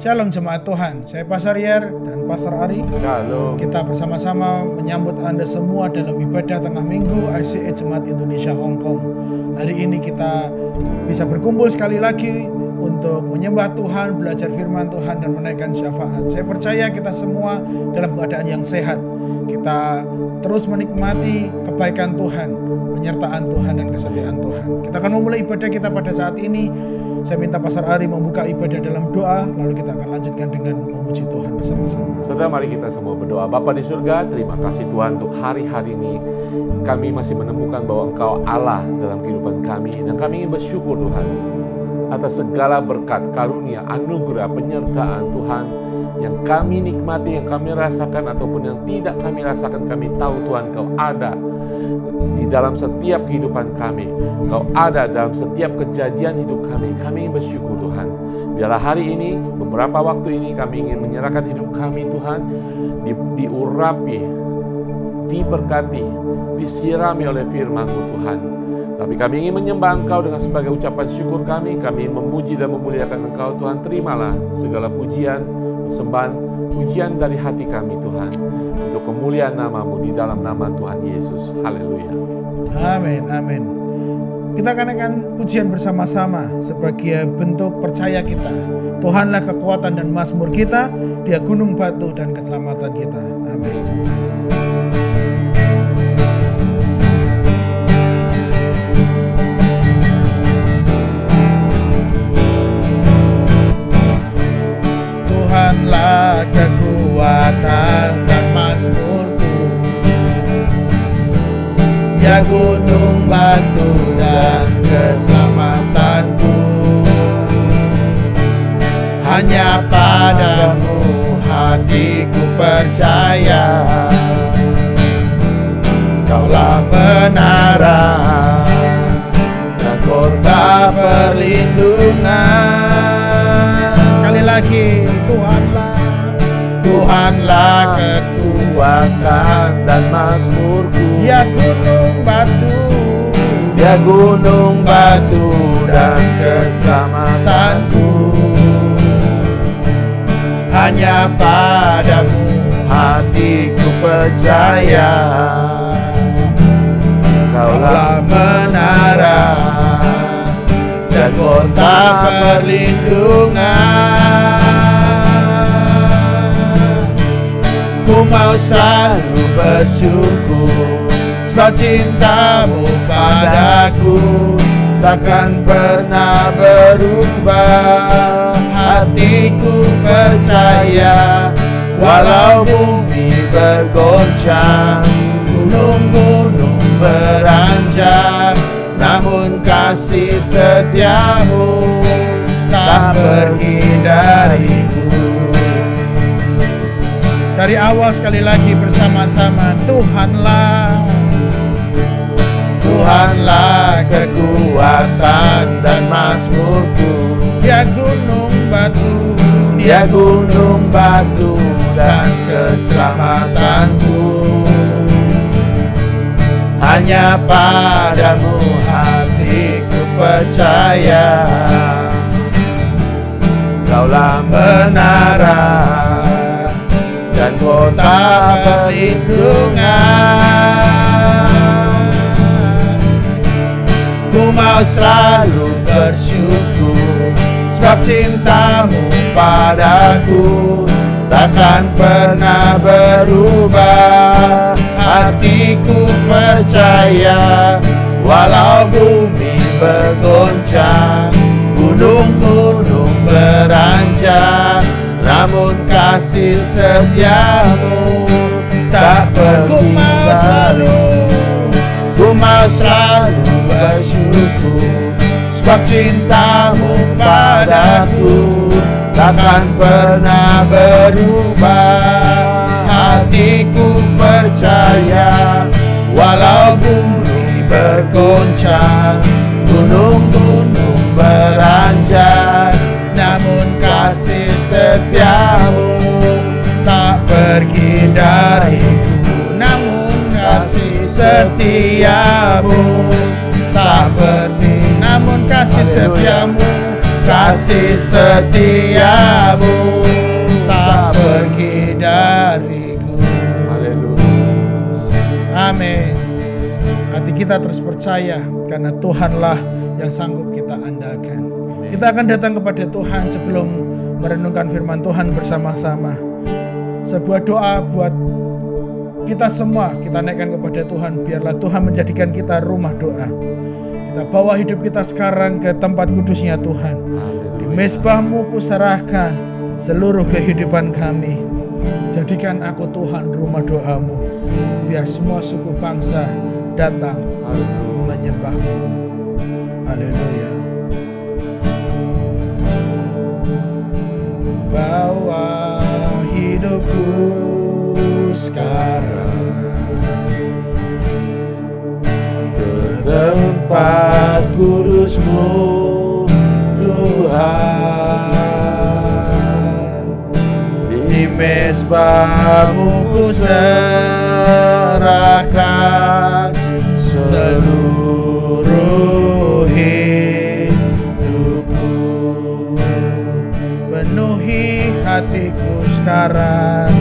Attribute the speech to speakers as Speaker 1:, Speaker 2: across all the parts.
Speaker 1: Shalom jemaat Tuhan, saya Pastor Yer dan Pastor Ari.
Speaker 2: Shalom.
Speaker 1: Kita bersama-sama menyambut Anda semua dalam ibadah tengah minggu ICA Jemaat Indonesia Hong Kong. Hari ini kita bisa berkumpul sekali lagi untuk menyembah Tuhan, belajar firman Tuhan dan menaikkan syafaat. Saya percaya kita semua dalam keadaan yang sehat. Kita terus menikmati kebaikan Tuhan, penyertaan Tuhan dan kesetiaan Tuhan. Kita akan memulai ibadah kita pada saat ini. Saya minta Pastor Ari membuka ibadah dalam doa, lalu kita akan lanjutkan dengan memuji Tuhan bersama-sama.
Speaker 2: Saudara, mari kita semua berdoa. Bapa di surga, terima kasih Tuhan untuk hari-hari ini. Kami masih menemukan bahwa Engkau Allah dalam kehidupan kami. Dan kami ingin bersyukur Tuhan atas segala berkat, karunia, anugerah, penyertaan Tuhan yang kami nikmati, yang kami rasakan ataupun yang tidak kami rasakan. Kami tahu Tuhan Engkau ada di dalam setiap kehidupan kami. Engkau ada dalam setiap kejadian hidup kami. Kami ingin bersyukur Tuhan. Biarlah hari ini, beberapa waktu ini kami ingin menyerahkan hidup kami Tuhan, diurapi, diberkati, disirami oleh firman-Mu Tuhan. Tapi kami ingin menyembah Engkau dengan sebagai ucapan syukur kami. Kami memuji dan memuliakan Engkau Tuhan. Terimalah segala pujian, sembahan, pujian dari hati kami Tuhan, untuk kemuliaan nama-Mu di dalam nama Tuhan Yesus. Haleluya.
Speaker 1: Amin, amin. Kita akan pujian bersama-sama sebagai bentuk percaya kita. Tuhanlah kekuatan dan mazmur kita, Dia gunung batu dan keselamatan kita. Amin. Tuhanlah kekuatan dan mazmurku, Ya gunung batu dan keselamatanku. Hanya padamu hatiku percaya, Kaulah menara dan kota perlindungan. Sekali lagi, Tuhanlah kekuatan dan mazmurku, Ya gunung batu dan keselamatanku. Hanya padamu hatiku percaya, Kaulah menara dan kota perlindungan. Ku mau selalu bersyukur, sebab cinta-Mu padaku takkan pernah berubah. Hatiku percaya, walau bumi bergoncang, gunung-gunung beranjak, namun kasih setia-Mu tak pergi dariku. Dari awal sekali lagi bersama-sama, Tuhanlah kekuatan dan mazmurku, Dia gunung batu dan keselamatanku. Hanya padamu hatiku percaya, Kaulah menara dan kota perlindungan. Ku mau selalu bersyukur, sebab cinta-Mu padaku takkan pernah berubah. Hatiku percaya, walau bumi bergoncang, gunung-gunung beranjak, namun kasih setia-Mu tak pergi dariku. Ku mau selalu bersyukur, sebab cinta-Mu padaku takkan pernah berubah. Hatiku percaya, walau bumi bergoncang, gunung-gunung beranjak, namun kasih setia-Mu tak pergi dariku. Namun kasih setia-Mu tak pergi, namun kasih setia-Mu tak kasih setiamu tak pergi dariku.
Speaker 2: Haleluya.
Speaker 1: Amin. Hati kita terus percaya karena Tuhanlah yang sanggup kita andalkan. Kita akan datang kepada Tuhan sebelum merenungkan firman Tuhan bersama-sama. Sebuah doa buat kita semua, kita naikkan kepada Tuhan. Biarlah Tuhan menjadikan kita rumah doa. Kita bawa hidup kita sekarang ke tempat kudusnya Tuhan. Di mezbahmu kuserahkan seluruh kehidupan kami. Jadikan aku Tuhan rumah doamu. Biar semua suku bangsa datang menyembahmu. Haleluya. Bawa hidupku sekarang ke tempat kudus-Mu Tuhan. Di mezbah-Mu kuserahkan seluruh hidupku. Penuhi hatiku sekarang,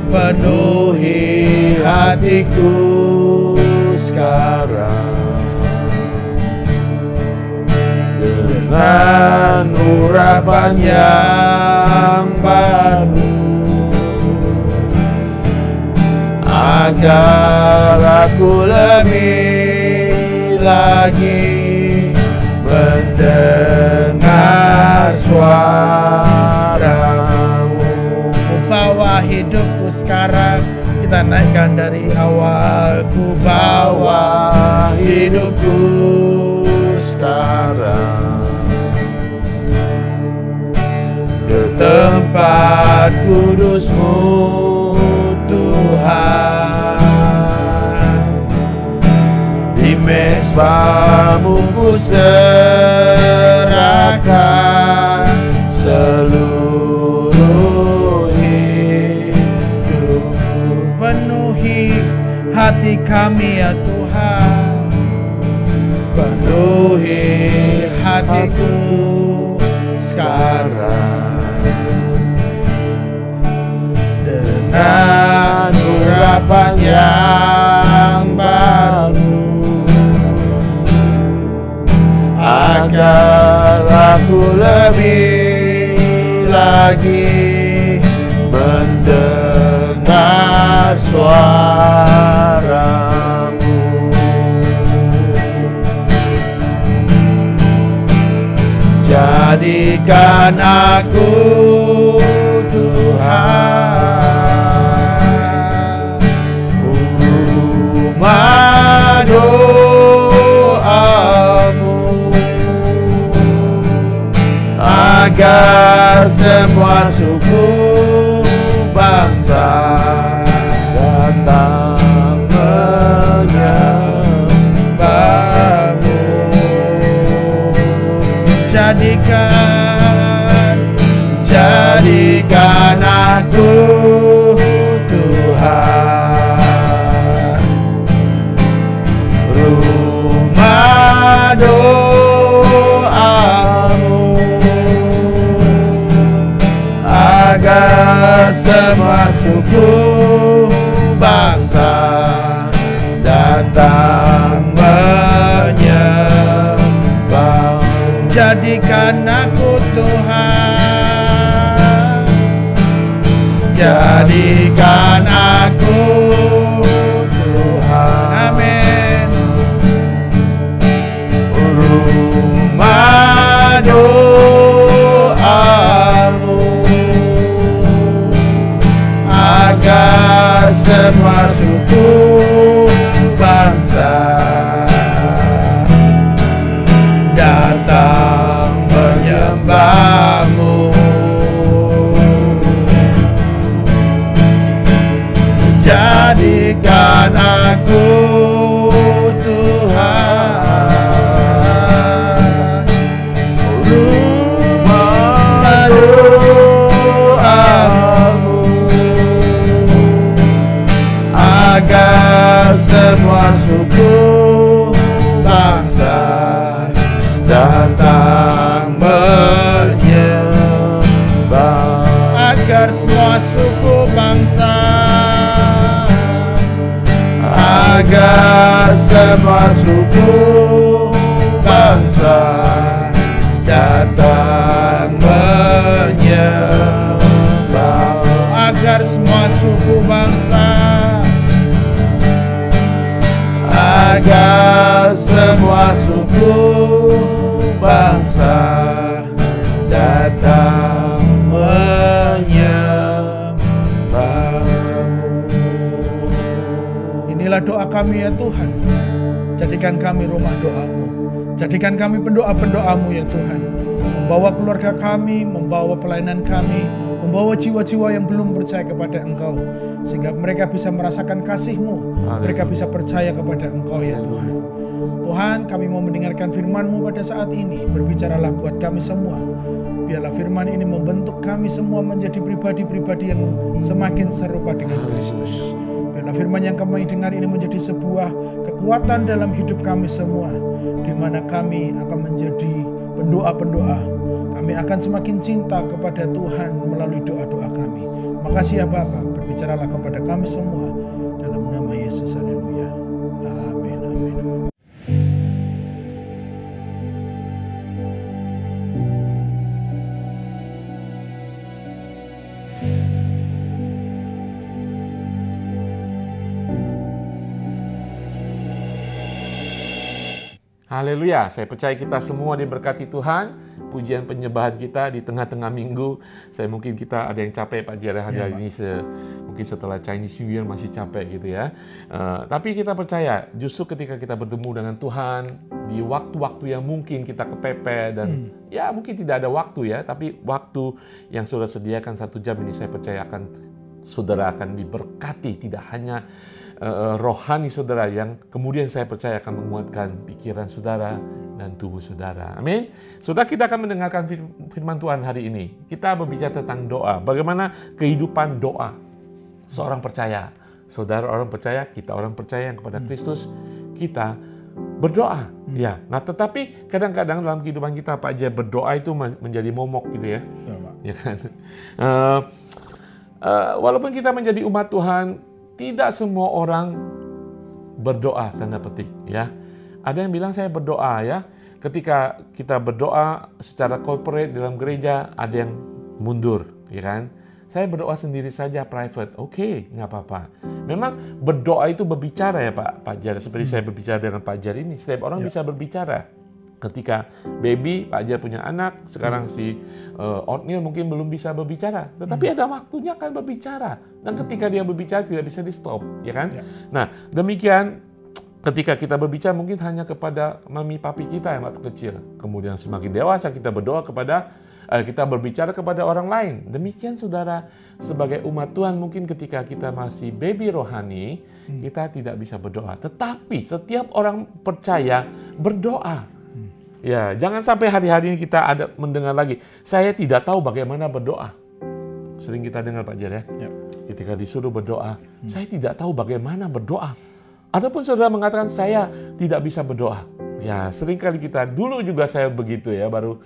Speaker 1: penuhi hatiku sekarang dengan urapan yang baru, agar aku lebih lagi mendengar suara-Mu. Bawa hidupku sekarang, kita naikkan dari awal. Ku bawa hidupku sekarang ke tempat kudus-Mu Tuhan. Di mezbah-Mu kuserahkan seluruh hidupku. Penuhi hati kami ya Tuhan, penuhi hatiku sekarang dengan urapan yang baru, agar aku lebih lagi mendengar suara-Mu. Jadikan aku Tuhan rumah doamu, agar semua suku bangsa datang menyembahmu. Jadikan aku Tuhan rumah doamu, agar semua suku bangsa datang menyembah. Jadikan aku Tuhan, jadikan aku Tuhan. Amin. Rumah doamu, agar semua suku bangsa datang menyembahmu. Jadikan aku Tuhan rumah doamu, agar semua suku bangsa datang menyembahmu.
Speaker 2: agar semua suku bangsa datang menyembah,
Speaker 1: agar semua suku bangsa,
Speaker 2: agar semua suku bangsa datang menyembah-Mu.
Speaker 1: Inilah doa kami ya Tuhan. Jadikan kami rumah doa-Mu. Jadikan kami pendoa-pendoa-Mu ya Tuhan. Membawa keluarga kami, membawa pelayanan kami, membawa jiwa-jiwa yang belum percaya kepada Engkau. Sehingga mereka bisa merasakan kasih-Mu. Mereka bisa percaya kepada Engkau ya Tuhan. Tuhan, kami mau mendengarkan firman-Mu pada saat ini. Berbicaralah buat kami semua. Biarlah firman ini membentuk kami semua menjadi pribadi-pribadi yang semakin serupa dengan Kristus. Biarlah firman yang kami dengar ini menjadi sebuah kekuatan dalam hidup kami semua, di mana kami akan menjadi pendoa-pendoa. Kami akan semakin cinta kepada Tuhan melalui doa-doa kami. Makasih ya Bapa, berbicaralah kepada kami semua dalam nama Yesus. Haleluya. Amin. Amin.
Speaker 2: Haleluya, saya percaya kita semua diberkati Tuhan. Pujian penyembahan kita di tengah-tengah minggu. Mungkin kita ada yang capek Pak Jara hari ini, mungkin setelah Chinese New Year masih capek gitu ya. Tapi kita percaya justru ketika kita bertemu dengan Tuhan di waktu-waktu yang mungkin kita kepepet dan ya mungkin tidak ada waktu ya, tapi waktu yang sudah sediakan 1 jam ini saya percaya saudara akan diberkati, tidak hanya rohani saudara yang kemudian saya percaya akan menguatkan pikiran saudara dan tubuh saudara. Amin. Saudara, kita akan mendengarkan firman Tuhan hari ini. Kita berbicara tentang doa. Bagaimana kehidupan doa seorang percaya. Saudara orang percaya, kita orang percaya yang kepada Kristus, kita berdoa. Ya. Nah, tetapi kadang-kadang dalam kehidupan kita Pak Jaya, berdoa itu menjadi momok gitu ya. Ya kan? Walaupun kita menjadi umat Tuhan, tidak semua orang berdoa, tanda petik ya. Ada yang bilang saya berdoa ya. Ketika kita berdoa secara corporate dalam gereja, ada yang mundur, ya kan? Saya berdoa sendiri saja, private. Oke, nggak apa-apa. Memang berdoa itu berbicara ya Pak Jar. Seperti saya berbicara dengan Pak Jar ini, setiap orang bisa berbicara. Ketika baby, Pak Jar punya anak, sekarang si Otniel mungkin belum bisa berbicara. Tetapi ada waktunya akan berbicara. Dan ketika dia berbicara tidak bisa di-stop, ya kan? Ya. Nah, demikian ketika kita berbicara mungkin hanya kepada mami papi kita yang waktu kecil. Kemudian semakin dewasa kita berdoa kita berbicara kepada orang lain. Demikian saudara, sebagai umat Tuhan mungkin ketika kita masih baby rohani, kita tidak bisa berdoa. Tetapi setiap orang percaya berdoa. Ya, jangan sampai hari-hari ini kita ada mendengar lagi, saya tidak tahu bagaimana berdoa. Sering kita dengar Pak Jar ya. Ketika disuruh berdoa, saya tidak tahu bagaimana berdoa. Adapun saudara mengatakan saya tidak bisa berdoa. Ya, seringkali kita, dulu juga saya begitu ya, baru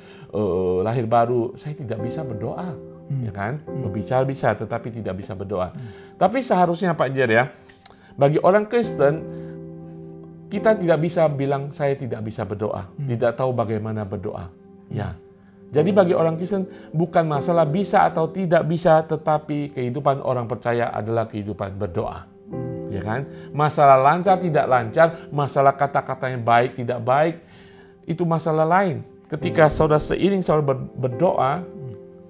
Speaker 2: lahir baru, saya tidak bisa berdoa. Ya kan? Berbicara bisa, tetapi tidak bisa berdoa. Tapi seharusnya Pak Jar ya, bagi orang Kristen, kita tidak bisa bilang saya tidak bisa berdoa, tidak tahu bagaimana berdoa. Ya. Jadi bagi orang Kristen bukan masalah bisa atau tidak bisa, tetapi kehidupan orang percaya adalah kehidupan berdoa. Ya kan? Masalah lancar tidak lancar, masalah kata-kata yang baik tidak baik, itu masalah lain. Ketika saudara seiring saudara berdoa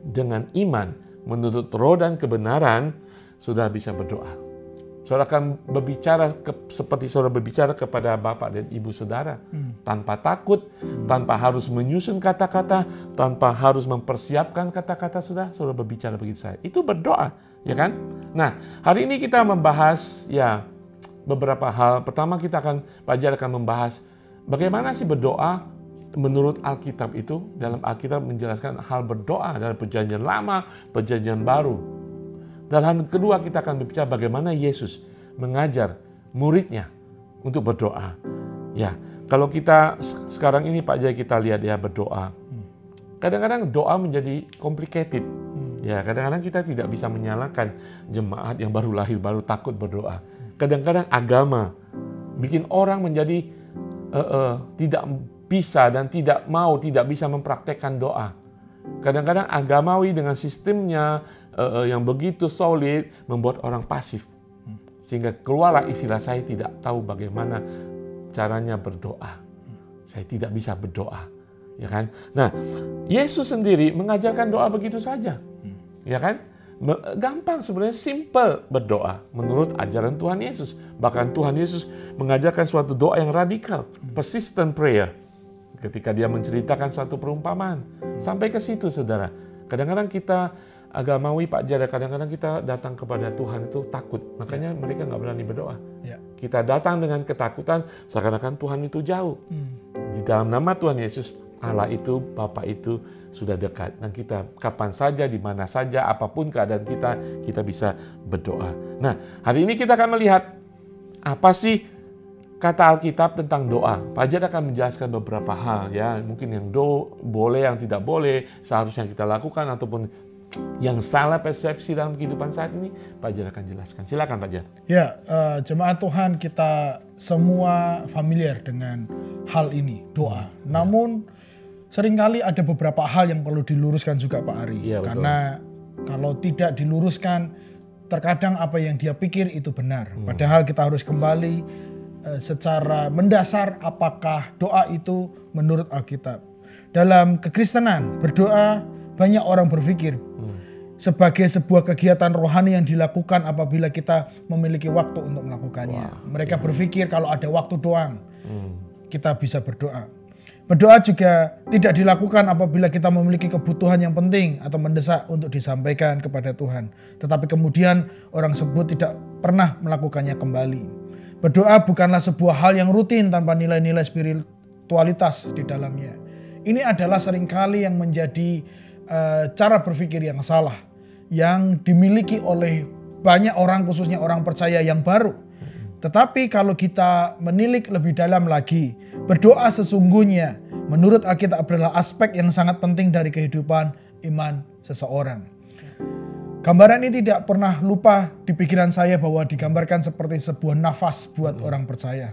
Speaker 2: dengan iman, menurut roh dan kebenaran, saudara bisa berdoa. Saudara akan berbicara seperti saudara berbicara kepada bapak dan ibu saudara. Tanpa takut, tanpa harus menyusun kata-kata, tanpa harus mempersiapkan kata-kata saudara berbicara begitu saja. Itu berdoa, ya kan? Nah, hari ini kita membahas ya beberapa hal. Pertama Pak Jar akan membahas bagaimana sih berdoa menurut Alkitab itu. Dalam Alkitab menjelaskan hal berdoa dalam perjanjian lama, perjanjian baru. Dan hal kedua kita akan berbicara bagaimana Yesus mengajar muridnya untuk berdoa. Ya, kalau kita sekarang ini Pak Jaya kita lihat ya berdoa. Kadang-kadang doa menjadi complicated. Ya, kadang-kadang kita tidak bisa menyalahkan jemaat yang baru lahir baru takut berdoa. Kadang-kadang agama bikin orang menjadi tidak bisa dan tidak bisa mempraktekkan doa. Kadang-kadang agamawi dengan sistemnya yang begitu solid membuat orang pasif. Sehingga keluarlah istilah saya tidak tahu bagaimana caranya berdoa. Saya tidak bisa berdoa, ya kan? Nah, Yesus sendiri mengajarkan doa begitu saja, ya kan? Gampang sebenarnya, simple berdoa menurut ajaran Tuhan Yesus. Bahkan Tuhan Yesus mengajarkan suatu doa yang radikal, persistent prayer. Ketika dia menceritakan suatu perumpamaan, sampai ke situ, saudara. Kadang-kadang kita agamawi, Pak Jada, kadang-kadang kita datang kepada Tuhan itu takut, makanya mereka nggak berani berdoa. Kita datang dengan ketakutan, seakan-akan Tuhan itu jauh. Di dalam nama Tuhan Yesus, Allah itu, Bapa itu sudah dekat. Dan kita kapan saja, di mana saja, apapun keadaan kita bisa berdoa. Nah, hari ini kita akan melihat apa sih kata Alkitab tentang doa. Pak Jad akan menjelaskan beberapa hal, ya, mungkin yang boleh, yang tidak boleh, seharusnya kita lakukan, ataupun yang salah persepsi dalam kehidupan saat ini. Pak Jad akan jelaskan. Silakan Pak Jad.
Speaker 1: Ya, jemaat Tuhan, kita semua familiar dengan hal ini, doa. Namun seringkali ada beberapa hal yang perlu diluruskan juga Pak Ari.
Speaker 2: Ya,
Speaker 1: karena kalau tidak diluruskan, terkadang apa yang dia pikir itu benar. Padahal kita harus kembali secara mendasar apakah doa itu menurut Alkitab. Dalam kekristenan, berdoa banyak orang berpikir sebagai sebuah kegiatan rohani yang dilakukan apabila kita memiliki waktu untuk melakukannya. Mereka berpikir kalau ada waktu doang, kita bisa berdoa. Berdoa juga tidak dilakukan apabila kita memiliki kebutuhan yang penting atau mendesak untuk disampaikan kepada Tuhan. Tetapi kemudian orang tersebut tidak pernah melakukannya kembali. Berdoa bukanlah sebuah hal yang rutin tanpa nilai-nilai spiritualitas di dalamnya. Ini adalah seringkali yang menjadi cara berpikir yang salah, yang dimiliki oleh banyak orang, khususnya orang percaya yang baru. Tetapi kalau kita menilik lebih dalam lagi, berdoa sesungguhnya menurut Alkitab adalah aspek yang sangat penting dari kehidupan iman seseorang. Gambaran ini tidak pernah lupa di pikiran saya bahwa digambarkan seperti sebuah nafas buat orang percaya.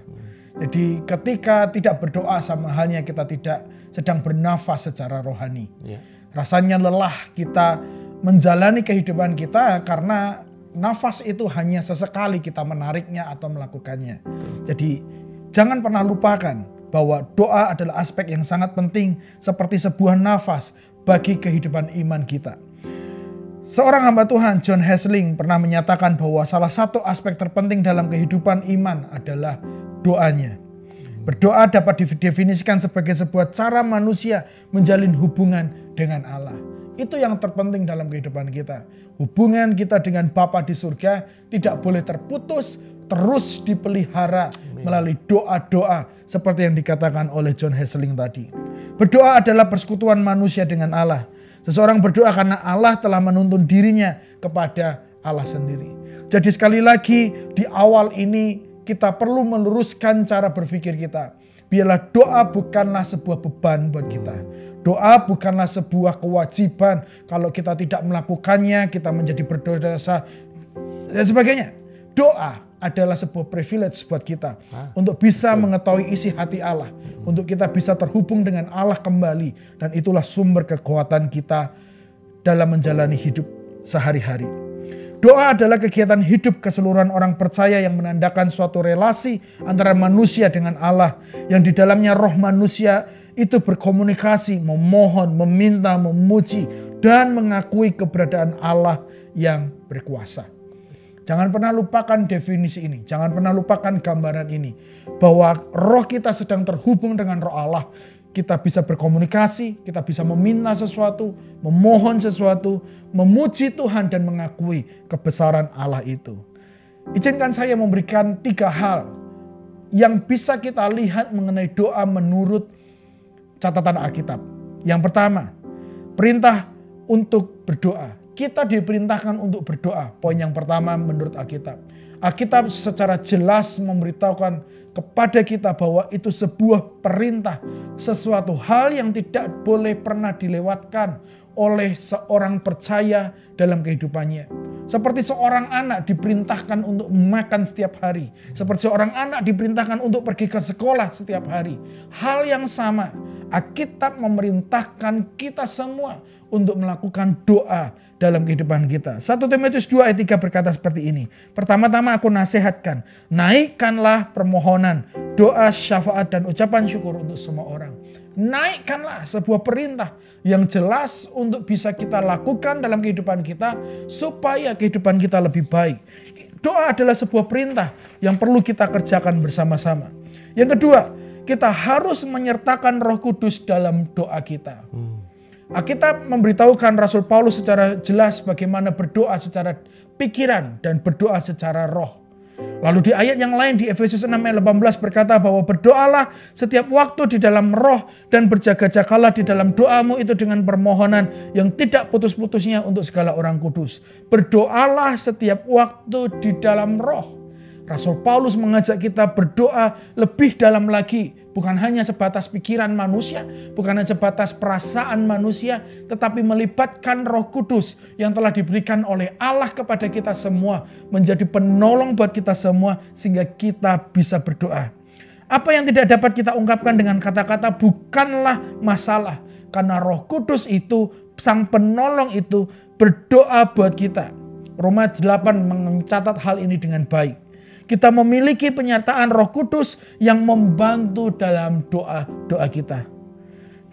Speaker 1: Jadi ketika tidak berdoa sama halnya kita tidak sedang bernafas secara rohani. Rasanya lelah kita menjalani kehidupan kita karena nafas itu hanya sesekali kita menariknya atau melakukannya. Jadi jangan pernah lupakan bahwa doa adalah aspek yang sangat penting seperti sebuah nafas bagi kehidupan iman kita. Seorang hamba Tuhan, John Hesling, pernah menyatakan bahwa salah satu aspek terpenting dalam kehidupan iman adalah doanya. Berdoa dapat didefinisikan sebagai sebuah cara manusia menjalin hubungan dengan Allah. Itu yang terpenting dalam kehidupan kita. Hubungan kita dengan Bapa di surga tidak boleh terputus, terus dipelihara melalui doa-doa seperti yang dikatakan oleh John Hesling tadi. Berdoa adalah persekutuan manusia dengan Allah. Seseorang berdoa karena Allah telah menuntun dirinya kepada Allah sendiri. Jadi sekali lagi di awal ini kita perlu meluruskan cara berpikir kita. Biarlah doa bukanlah sebuah beban buat kita. Doa bukanlah sebuah kewajiban. Kalau kita tidak melakukannya, kita menjadi berdosa dan sebagainya. Doa adalah sebuah privilege buat kita. Untuk bisa mengetahui isi hati Allah. Untuk kita bisa terhubung dengan Allah kembali. Dan itulah sumber kekuatan kita dalam menjalani hidup sehari-hari. Doa adalah kegiatan hidup keseluruhan orang percaya yang menandakan suatu relasi antara manusia dengan Allah. Yang di dalamnya roh manusia itu berkomunikasi, memohon, meminta, memuji, dan mengakui keberadaan Allah yang berkuasa. Jangan pernah lupakan definisi ini. Jangan pernah lupakan gambaran ini. Bahwa roh kita sedang terhubung dengan roh Allah. Kita bisa berkomunikasi, kita bisa meminta sesuatu, memohon sesuatu, memuji Tuhan dan mengakui kebesaran Allah itu. Izinkan saya memberikan 3 hal yang bisa kita lihat mengenai doa menurut catatan Alkitab. Yang pertama, perintah untuk berdoa. Kita diperintahkan untuk berdoa. Poin yang pertama menurut Alkitab. Alkitab secara jelas memberitahukan kepada kita bahwa itu sebuah perintah. Sesuatu hal yang tidak boleh pernah dilewatkan oleh seorang percaya dalam kehidupannya. Seperti seorang anak diperintahkan untuk makan setiap hari. Seperti seorang anak diperintahkan untuk pergi ke sekolah setiap hari. Hal yang sama, Alkitab memerintahkan kita semua untuk melakukan doa dalam kehidupan kita. 1 Timotius 2 ayat 3 berkata seperti ini. Pertama-tama aku nasihatkan, naikkanlah permohonan, doa, syafaat, dan ucapan syukur untuk semua orang. Naikkanlah sebuah perintah yang jelas untuk bisa kita lakukan dalam kehidupan kita supaya kehidupan kita lebih baik. Doa adalah sebuah perintah yang perlu kita kerjakan bersama-sama. Yang kedua, kita harus menyertakan Roh Kudus dalam doa kita. Alkitab memberitahukan Rasul Paulus secara jelas bagaimana berdoa secara pikiran dan berdoa secara roh. Lalu di ayat yang lain di Efesus 6 ayat 18 berkata bahwa berdoalah setiap waktu di dalam roh dan berjaga-jagalah di dalam doamu itu dengan permohonan yang tidak putus-putusnya untuk segala orang kudus. Berdoalah setiap waktu di dalam roh. Rasul Paulus mengajak kita berdoa lebih dalam lagi. Bukan hanya sebatas pikiran manusia, bukan hanya sebatas perasaan manusia, tetapi melibatkan Roh Kudus yang telah diberikan oleh Allah kepada kita semua, menjadi penolong buat kita semua sehingga kita bisa berdoa. Apa yang tidak dapat kita ungkapkan dengan kata-kata bukanlah masalah, karena Roh Kudus itu, Sang Penolong itu berdoa buat kita. Roma 8 mencatat hal ini dengan baik. Kita memiliki penyertaan Roh Kudus yang membantu dalam doa-doa kita.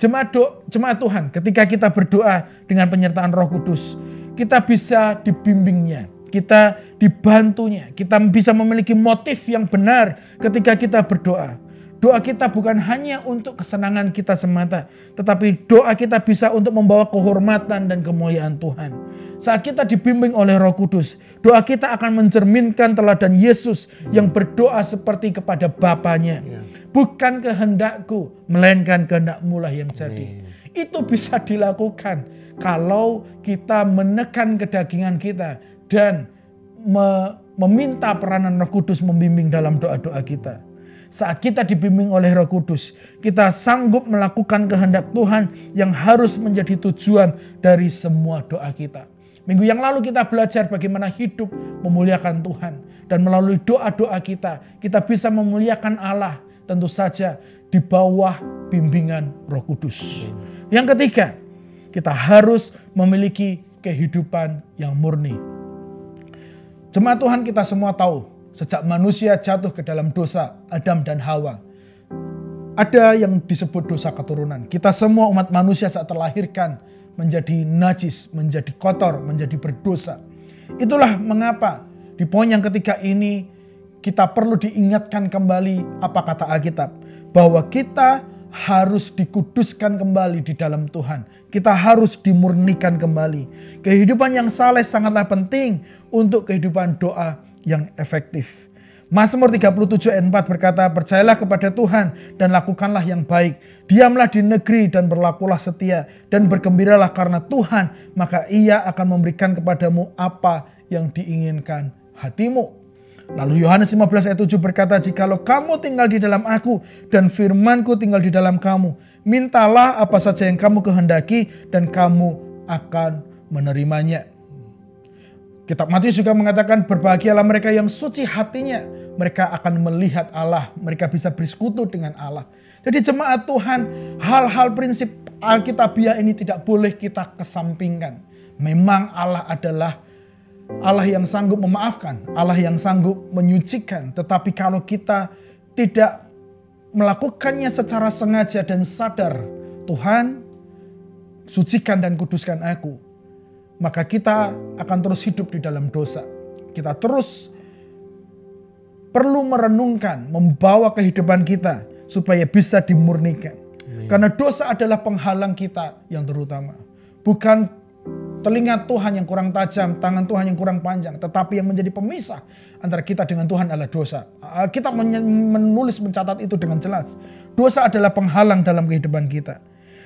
Speaker 1: Jemaat Tuhan, ketika kita berdoa dengan penyertaan Roh Kudus, kita bisa dibimbingnya, kita dibantunya, kita bisa memiliki motif yang benar ketika kita berdoa. Doa kita bukan hanya untuk kesenangan kita semata, tetapi doa kita bisa untuk membawa kehormatan dan kemuliaan Tuhan. Saat kita dibimbing oleh Roh Kudus, doa kita akan mencerminkan teladan Yesus yang berdoa seperti kepada Bapanya. Bukan kehendakku, melainkan kehendakmu lah yang jadi. Itu bisa dilakukan kalau kita menekan kedagingan kita dan meminta peranan Roh Kudus membimbing dalam doa-doa kita. Saat kita dibimbing oleh Roh Kudus, kita sanggup melakukan kehendak Tuhan yang harus menjadi tujuan dari semua doa kita. Minggu yang lalu kita belajar bagaimana hidup memuliakan Tuhan. Dan melalui doa-doa kita bisa memuliakan Allah, tentu saja di bawah bimbingan Roh Kudus. Yang ketiga, kita harus memiliki kehidupan yang murni. Jemaat Tuhan, kita semua tahu, sejak manusia jatuh ke dalam dosa Adam dan Hawa, ada yang disebut dosa keturunan. Kita semua umat manusia saat terlahirkan menjadi najis, menjadi kotor, menjadi berdosa. Itulah mengapa di poin yang ketiga ini kita perlu diingatkan kembali apa kata Alkitab, bahwa kita harus dikuduskan kembali di dalam Tuhan. Kita harus dimurnikan kembali. Kehidupan yang saleh sangatlah penting untuk kehidupan doa yang efektif. Mazmur 37 ayat 4 berkata, percayalah kepada Tuhan dan lakukanlah yang baik. Diamlah di negeri dan berlakulah setia dan bergembiralah karena Tuhan, maka Ia akan memberikan kepadamu apa yang diinginkan hatimu. Lalu Yohanes 15 ayat 7 berkata, jikalau kamu tinggal di dalam aku dan firmanku tinggal di dalam kamu, mintalah apa saja yang kamu kehendaki dan kamu akan menerimanya. Kitab Matius juga mengatakan, berbahagialah mereka yang suci hatinya. Mereka akan melihat Allah. Mereka bisa bersekutu dengan Allah. Jadi jemaat Tuhan, hal-hal prinsip Alkitabiah ini tidak boleh kita kesampingkan. Memang Allah adalah Allah yang sanggup memaafkan. Allah yang sanggup menyucikan. Tetapi kalau kita tidak melakukannya secara sengaja dan sadar, Tuhan, sucikan dan kuduskan aku, maka kita akan terus hidup di dalam dosa. Kita terus perlu merenungkan, membawa kehidupan kita supaya bisa dimurnikan. Karena dosa adalah penghalang kita yang terutama. Bukan telinga Tuhan yang kurang tajam, tangan Tuhan yang kurang panjang, tetapi yang menjadi pemisah antara kita dengan Tuhan adalah dosa. Kita mencatat itu dengan jelas. Dosa adalah penghalang dalam kehidupan kita.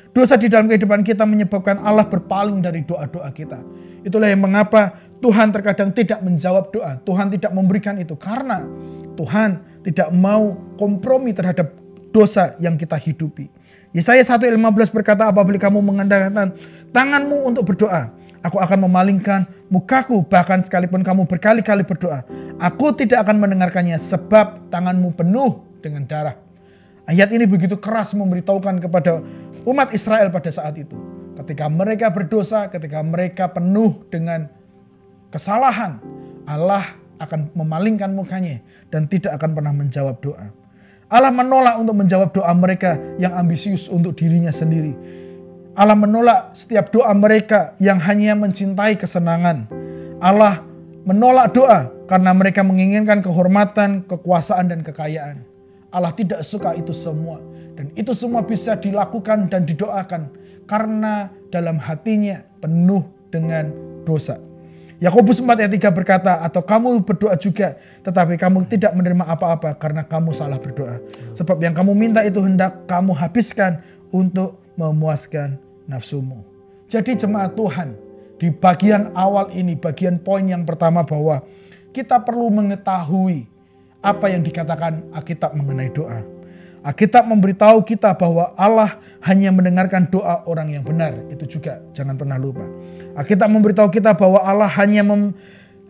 Speaker 1: Dosa di dalam kehidupan kita menyebabkan Allah berpaling dari doa-doa kita. Itulah yang mengapa Tuhan terkadang tidak menjawab doa. Tuhan tidak memberikan itu karena Tuhan tidak mau kompromi terhadap dosa yang kita hidupi. Yesaya 1:15 berkata, apabila kamu mengandalkan tanganmu untuk berdoa, Aku akan memalingkan mukaku, bahkan sekalipun kamu berkali-kali berdoa, aku tidak akan mendengarkannya sebab tanganmu penuh dengan darah. Ayat ini begitu keras memberitahukan kepada umat Israel pada saat itu. Ketika mereka berdosa, ketika mereka penuh dengan kesalahan, Allah akan memalingkan mukanya dan tidak akan pernah menjawab doa. Allah menolak untuk menjawab doa mereka yang ambisius untuk dirinya sendiri. Allah menolak setiap doa mereka yang hanya mencintai kesenangan. Allah menolak doa karena mereka menginginkan kehormatan, kekuasaan, dan kekayaan. Allah tidak suka itu semua. Dan itu semua bisa dilakukan dan didoakan karena dalam hatinya penuh dengan dosa. Yakobus 4 ayat 3 berkata, atau kamu berdoa juga, tetapi kamu tidak menerima apa-apa karena kamu salah berdoa. Sebab yang kamu minta itu hendak kamu habiskan untuk memuaskan nafsumu. Jadi jemaat Tuhan, di bagian awal ini, bagian poin yang pertama bahwa kita perlu mengetahui apa yang dikatakan Alkitab mengenai doa. Alkitab memberitahu kita bahwa Allah hanya mendengarkan doa orang yang benar. Itu juga jangan pernah lupa. Alkitab memberitahu kita bahwa Allah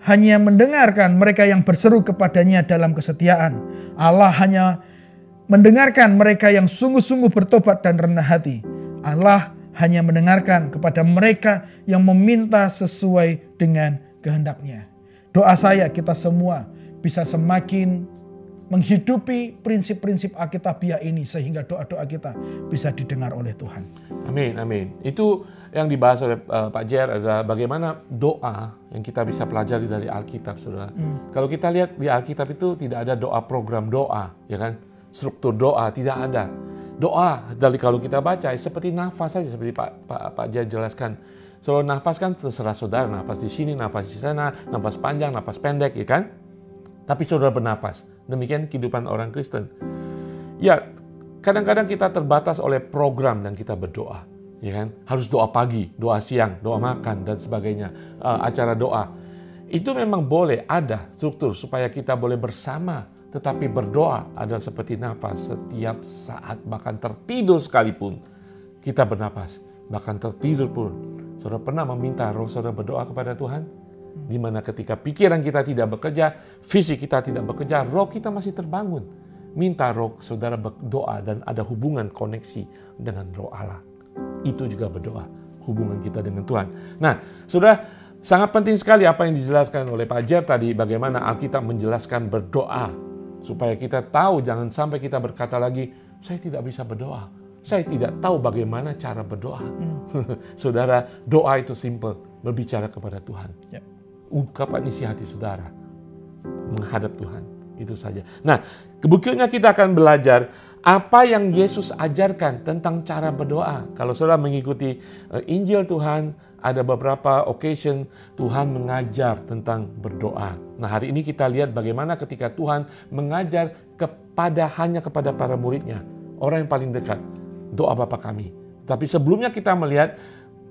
Speaker 1: hanya mendengarkan mereka yang berseru kepadanya dalam kesetiaan. Allah hanya mendengarkan mereka yang sungguh-sungguh bertobat dan rendah hati. Allah hanya mendengarkan kepada mereka yang meminta sesuai dengan kehendaknya. Doa saya kita semua bisa semakin menghidupi prinsip-prinsip Alkitabiah ini sehingga doa-doa kita bisa didengar oleh Tuhan.
Speaker 2: Amin, amin. Itu yang dibahas oleh Pak Jer adalah bagaimana doa yang kita bisa pelajari dari Alkitab, saudara. Kalau kita lihat di Alkitab itu tidak ada doa program doa, ya kan? Struktur doa tidak ada. Doa dari kalau kita baca seperti nafas saja, seperti Pak Jer jelaskan. Soal nafas kan terserah saudara, nafas di sini, nafas di sana, nafas panjang, nafas pendek, ya kan? Tapi saudara bernafas. Demikian kehidupan orang Kristen. Ya, kadang-kadang kita terbatas oleh program dan kita berdoa. Ya kan? Harus doa pagi, doa siang, doa makan, dan sebagainya. Acara doa. Itu memang boleh ada struktur supaya kita boleh bersama. Tetapi berdoa adalah seperti nafas setiap saat. Bahkan tertidur sekalipun kita bernafas. Bahkan tertidur pun. Saudara pernah meminta roh saudara berdoa kepada Tuhan? Di mana ketika pikiran kita tidak bekerja, fisik kita tidak bekerja, roh kita masih terbangun. Minta roh saudara berdoa dan ada hubungan koneksi dengan roh Allah. Itu juga berdoa, hubungan kita dengan Tuhan. Nah, saudara, sangat penting sekali apa yang dijelaskan oleh Pak Jer tadi, bagaimana Alkitab menjelaskan berdoa. Supaya kita tahu, jangan sampai kita berkata lagi, saya tidak bisa berdoa. Saya tidak tahu bagaimana cara berdoa. Saudara, doa itu simple, berbicara kepada Tuhan.
Speaker 1: Ya.
Speaker 2: Ungkapan isi hati saudara menghadap Tuhan, itu saja. Nah, berikutnya kita akan belajar apa yang Yesus ajarkan tentang cara berdoa. Kalau saudara mengikuti Injil Tuhan, ada beberapa occasion Tuhan mengajar tentang berdoa. Nah, hari ini kita lihat bagaimana ketika Tuhan mengajar hanya kepada para muridnya, orang yang paling dekat, doa Bapa kami. Tapi sebelumnya kita melihat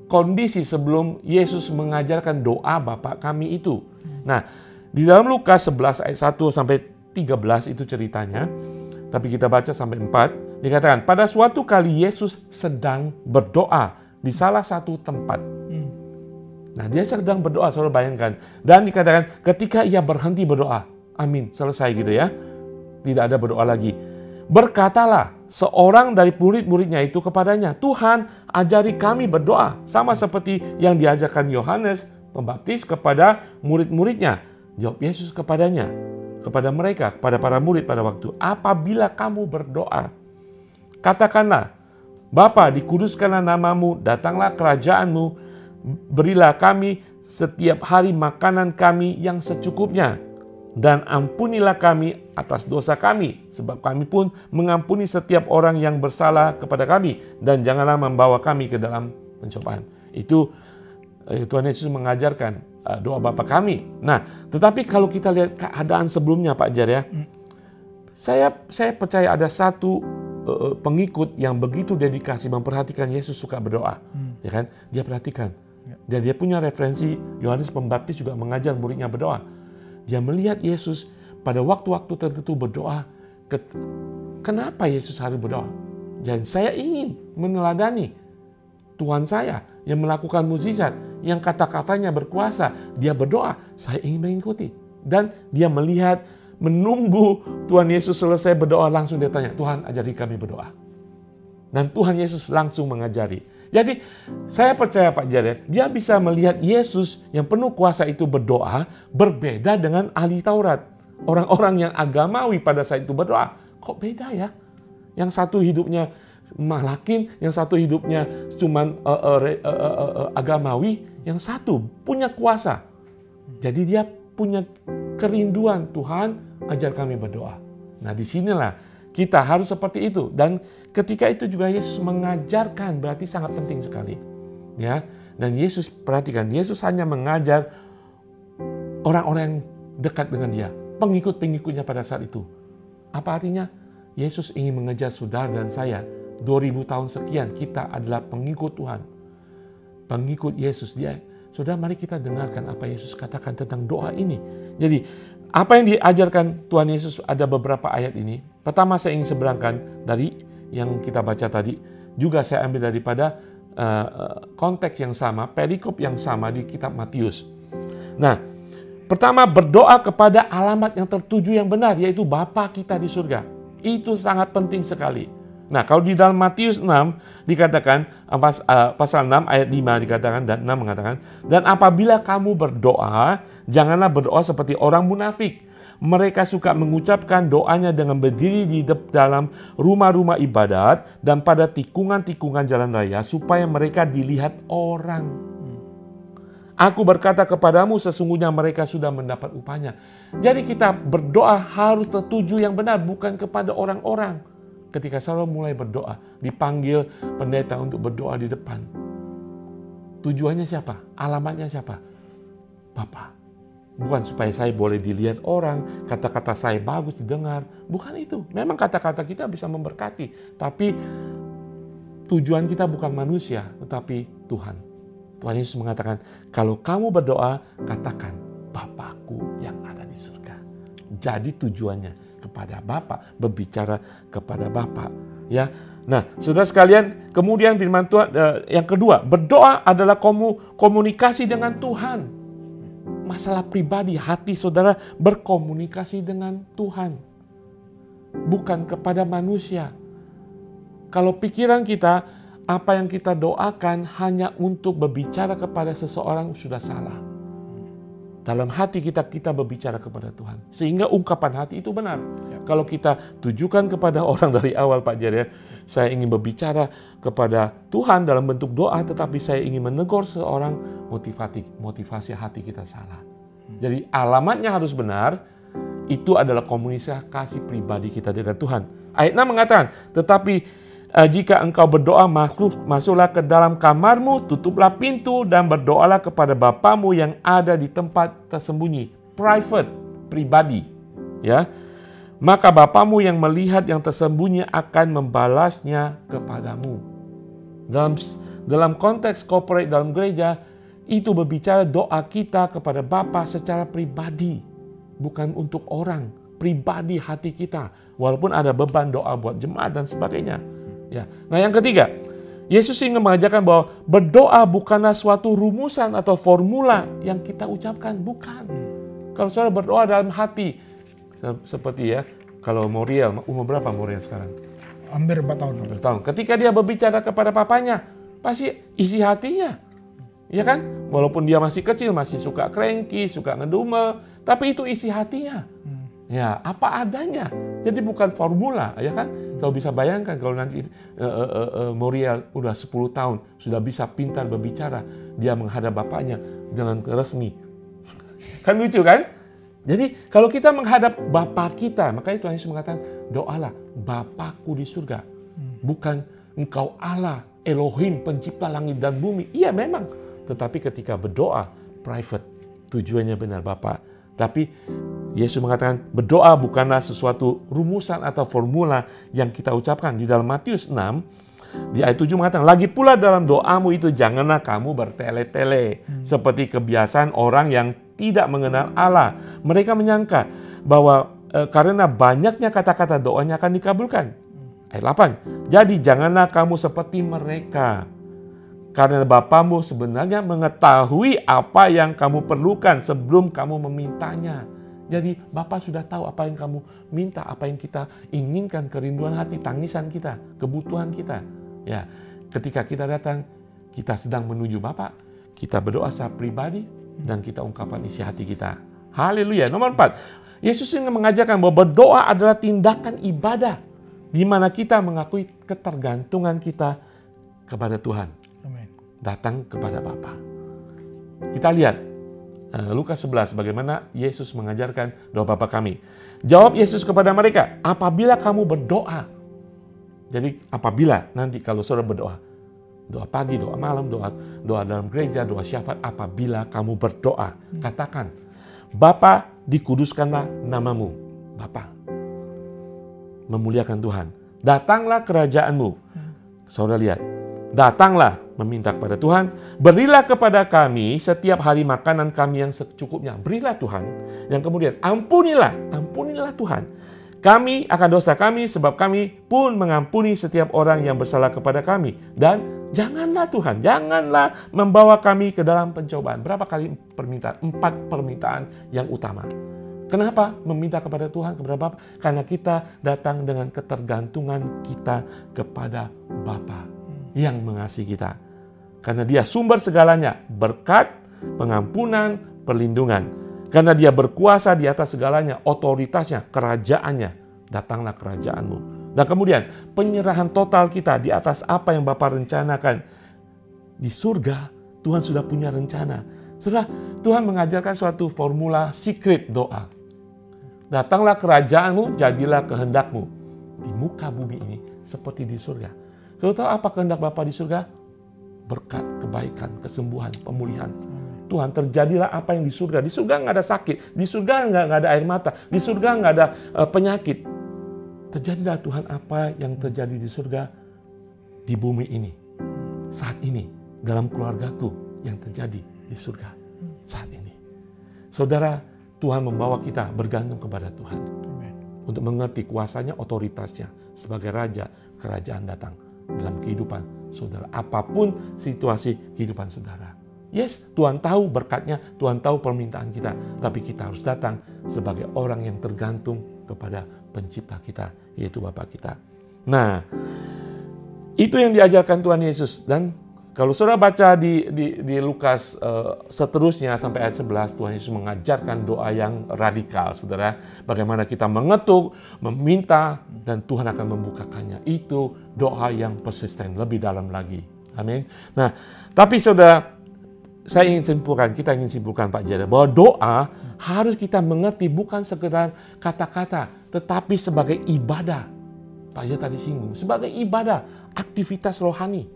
Speaker 2: kondisi sebelum Yesus mengajarkan doa Bapa kami itu. Nah, di dalam Lukas 11 ayat 1 sampai 13 itu ceritanya. Tapi kita baca sampai 4. Dikatakan, pada suatu kali Yesus sedang berdoa di salah satu tempat. Nah, dia sedang berdoa, saudara bayangkan. Dan dikatakan ketika ia berhenti berdoa. Amin, selesai gitu ya. Tidak ada berdoa lagi. Berkatalah seorang dari murid-muridnya itu kepadanya, Tuhan, ajari kami berdoa, sama seperti yang diajarkan Yohanes Pembaptis kepada murid-muridnya. Jawab Yesus kepadanya, kepada mereka, kepada para murid pada waktu, apabila kamu berdoa, katakanlah, Bapa, dikuduskanlah namamu, datanglah kerajaanmu, berilah kami setiap hari makanan kami yang secukupnya. Dan ampunilah kami atas dosa kami, sebab kami pun mengampuni setiap orang yang bersalah kepada kami. Dan janganlah membawa kami ke dalam pencobaan. Itu Tuhan Yesus mengajarkan doa Bapa kami. Nah, tetapi kalau kita lihat keadaan sebelumnya Pak Jar ya, saya percaya ada satu pengikut yang begitu dedikasi memperhatikan Yesus suka berdoa. Ya kan? Dia perhatikan. Dan dia punya referensi, Yohanes Pembaptis juga mengajar muridnya berdoa. Dia melihat Yesus pada waktu-waktu tertentu berdoa. Kenapa Yesus harus berdoa? Dan saya ingin meneladani Tuhan saya yang melakukan mukjizat. yang kata-katanya berkuasa. Dia berdoa, saya ingin mengikuti. Dan dia melihat, menunggu Tuhan Yesus selesai berdoa, langsung dia tanya, Tuhan ajari kami berdoa. Dan Tuhan Yesus langsung mengajari. Jadi saya percaya Pak Jare, dia bisa melihat Yesus yang penuh kuasa itu berdoa berbeda dengan ahli Taurat. Orang-orang yang agamawi pada saat itu berdoa, kok beda ya? Yang satu hidupnya malakin, yang satu hidupnya cuman agamawi, yang satu punya kuasa. Jadi dia punya kerinduan, Tuhan ajar kami berdoa. Nah disinilah kita harus seperti itu. Dan ketika itu juga Yesus mengajarkan, berarti sangat penting sekali. Ya. Dan Yesus, perhatikan, Yesus hanya mengajar orang-orang yang dekat dengan dia, pengikut-pengikutnya pada saat itu. Apa artinya? Yesus ingin mengejar saudara dan saya. 2000 tahun sekian kita adalah pengikut Tuhan. Pengikut Yesus. Saudara, mari kita dengarkan apa Yesus katakan tentang doa ini. Jadi, apa yang diajarkan Tuhan Yesus, ada beberapa ayat ini. Pertama saya ingin seberangkan dari yang kita baca tadi. Juga saya ambil daripada konteks yang sama, perikop yang sama di kitab Matius. Nah, pertama berdoa kepada alamat yang tertuju yang benar, yaitu Bapa kita di surga. Itu sangat penting sekali. Nah, kalau di dalam Matius 6 dikatakan, pasal 6 ayat 5 dikatakan, dan 6 mengatakan, dan apabila kamu berdoa, janganlah berdoa seperti orang munafik. Mereka suka mengucapkan doanya dengan berdiri di dalam rumah-rumah ibadat dan pada tikungan-tikungan jalan raya supaya mereka dilihat orang. Aku berkata kepadamu, sesungguhnya mereka sudah mendapat upahnya. Jadi kita berdoa harus tertuju yang benar, bukan kepada orang-orang. Ketika saudara mulai berdoa, dipanggil pendeta untuk berdoa di depan. Tujuannya siapa? Alamatnya siapa? Bapa. Bukan supaya saya boleh dilihat orang, kata-kata saya bagus didengar. Bukan itu. Memang kata-kata kita bisa memberkati. Tapi tujuan kita bukan manusia, tetapi Tuhan. Tuhan Yesus mengatakan, kalau kamu berdoa, katakan, Bapakku yang ada di surga. Jadi tujuannya kepada Bapa, berbicara kepada Bapa. Ya. Nah, saudara sekalian, kemudian firman Tuhan yang kedua, berdoa adalah komunikasi dengan Tuhan. Masalah pribadi, hati saudara berkomunikasi dengan Tuhan. Bukan kepada manusia. Kalau pikiran kita, apa yang kita doakan hanya untuk berbicara kepada seseorang sudah salah. Dalam hati kita berbicara kepada Tuhan. Sehingga ungkapan hati itu benar. Ya. Kalau kita tujukan kepada orang dari awal Pak Jare, saya ingin berbicara kepada Tuhan dalam bentuk doa, tetapi saya ingin menegur seorang, motivasi hati kita salah. Jadi alamatnya harus benar, itu adalah komunikasi pribadi kita dengan Tuhan. Ayat 6 mengatakan, tetapi jika engkau berdoa, masuklah ke dalam kamarmu, tutuplah pintu dan berdoalah kepada Bapamu yang ada di tempat tersembunyi, private, pribadi, ya. Maka Bapamu yang melihat yang tersembunyi akan membalasnya kepadamu. Dalam konteks corporate dalam gereja, itu berbicara doa kita kepada Bapa secara pribadi, bukan untuk orang, pribadi hati kita. Walaupun ada beban doa buat jemaat dan sebagainya. Ya. Nah yang ketiga, Yesus ingin mengajarkan bahwa berdoa bukanlah suatu rumusan atau formula yang kita ucapkan, bukan. Kalau saudara berdoa dalam hati, seperti ya, kalau Moriel, umur berapa Moriel sekarang?
Speaker 1: Hampir 4 tahun.
Speaker 2: Hampir tahun. Ketika dia berbicara kepada papanya, pasti isi hatinya, ya kan? Walaupun dia masih kecil, masih suka cranky, suka ngedumel, tapi itu isi hatinya. Ya, apa adanya. Jadi bukan formula, ya kan? Kalau bisa bayangkan kalau nanti Moriel udah 10 tahun, sudah bisa pintar berbicara, dia menghadap bapaknya dengan resmi. Kan lucu kan? Jadi kalau kita menghadap Bapa kita, makanya Tuhan Yesus mengatakan, doalah Bapakku di surga. Bukan engkau Allah, Elohim, pencipta langit dan bumi. Iya memang. Tetapi ketika berdoa, private, tujuannya benar Bapa. Tapi Yesus mengatakan berdoa bukanlah sesuatu rumusan atau formula yang kita ucapkan. Di dalam Matius 6, di ayat 7 mengatakan, lagi pula dalam doamu itu janganlah kamu bertele-tele. Seperti kebiasaan orang yang tidak mengenal Allah. Mereka menyangka bahwa karena banyaknya kata-kata doanya akan dikabulkan. Ayat 8, jadi janganlah kamu seperti mereka. Karena Bapamu sebenarnya mengetahui apa yang kamu perlukan sebelum kamu memintanya. Jadi Bapa sudah tahu apa yang kamu minta, apa yang kita inginkan, kerinduan hati, tangisan kita, kebutuhan kita. Ya, ketika kita datang, kita sedang menuju Bapa, kita berdoa secara pribadi dan kita ungkapkan isi hati kita. Haleluya. Nomor 4, Yesus ingin mengajarkan bahwa berdoa adalah tindakan ibadah di mana kita mengakui ketergantungan kita kepada Tuhan.
Speaker 1: Amin.
Speaker 2: Datang kepada Bapa. Kita lihat Lukas 11 bagaimana Yesus mengajarkan doa Bapa kami. Jawab Yesus kepada mereka, apabila kamu berdoa. Jadi apabila nanti kalau saudara berdoa, doa pagi, doa malam, doa dalam gereja, doa syafaat, apabila kamu berdoa, katakan, Bapa, dikuduskanlah namamu. Bapa, memuliakan Tuhan. Datanglah kerajaanmu. Saudara lihat, datanglah meminta kepada Tuhan, berilah kepada kami setiap hari makanan kami yang secukupnya. Berilah Tuhan. Yang kemudian, ampunilah Tuhan kami akan dosa kami, sebab kami pun mengampuni setiap orang yang bersalah kepada kami. Dan janganlah Tuhan, janganlah membawa kami ke dalam pencobaan. Berapa kali permintaan? 4 permintaan yang utama. Kenapa meminta kepada Tuhan, kepada Bapa? Karena kita datang dengan ketergantungan kita kepada Bapa yang mengasihi kita. Karena Dia sumber segalanya, berkat, pengampunan, perlindungan. Karena Dia berkuasa di atas segalanya, otoritasnya, kerajaannya. Datanglah kerajaanmu. Dan kemudian penyerahan total kita di atas apa yang Bapa rencanakan. Di surga, Tuhan sudah punya rencana. Saudara, Tuhan mengajarkan suatu formula secret doa. Datanglah kerajaanmu, jadilah kehendakmu. Di muka bumi ini seperti di surga. Saudara tahu apa kehendak Bapa di surga? Berkat, kebaikan, kesembuhan, pemulihan. Tuhan, terjadilah apa yang di surga. Di surga nggak ada sakit. Di surga nggak ada air mata. Di surga nggak ada penyakit. Terjadilah Tuhan apa yang terjadi di surga di bumi ini. Saat ini. Dalam keluargaku yang terjadi di surga. Saat ini. Saudara, Tuhan membawa kita bergantung kepada Tuhan. Untuk mengerti kuasanya, otoritasnya. Sebagai Raja, kerajaan datang dalam kehidupan saudara. Apapun situasi kehidupan saudara. Yes, Tuhan tahu berkatnya, Tuhan tahu permintaan kita. Tapi kita harus datang sebagai orang yang tergantung kepada pencipta kita, yaitu Bapa kita. Nah, itu yang diajarkan Tuhan Yesus. Dan kalau saudara baca di Lukas seterusnya sampai ayat 11, Tuhan Yesus mengajarkan doa yang radikal, saudara. Bagaimana kita mengetuk, meminta, dan Tuhan akan membukakannya. Itu doa yang persisten, lebih dalam lagi. Amin. Nah, tapi saudara, kita ingin simpulkan Pak Jada, bahwa doa harus kita mengerti bukan sekedar kata-kata, tetapi sebagai ibadah. Pak Jada tadi singgung, sebagai ibadah, aktivitas rohani.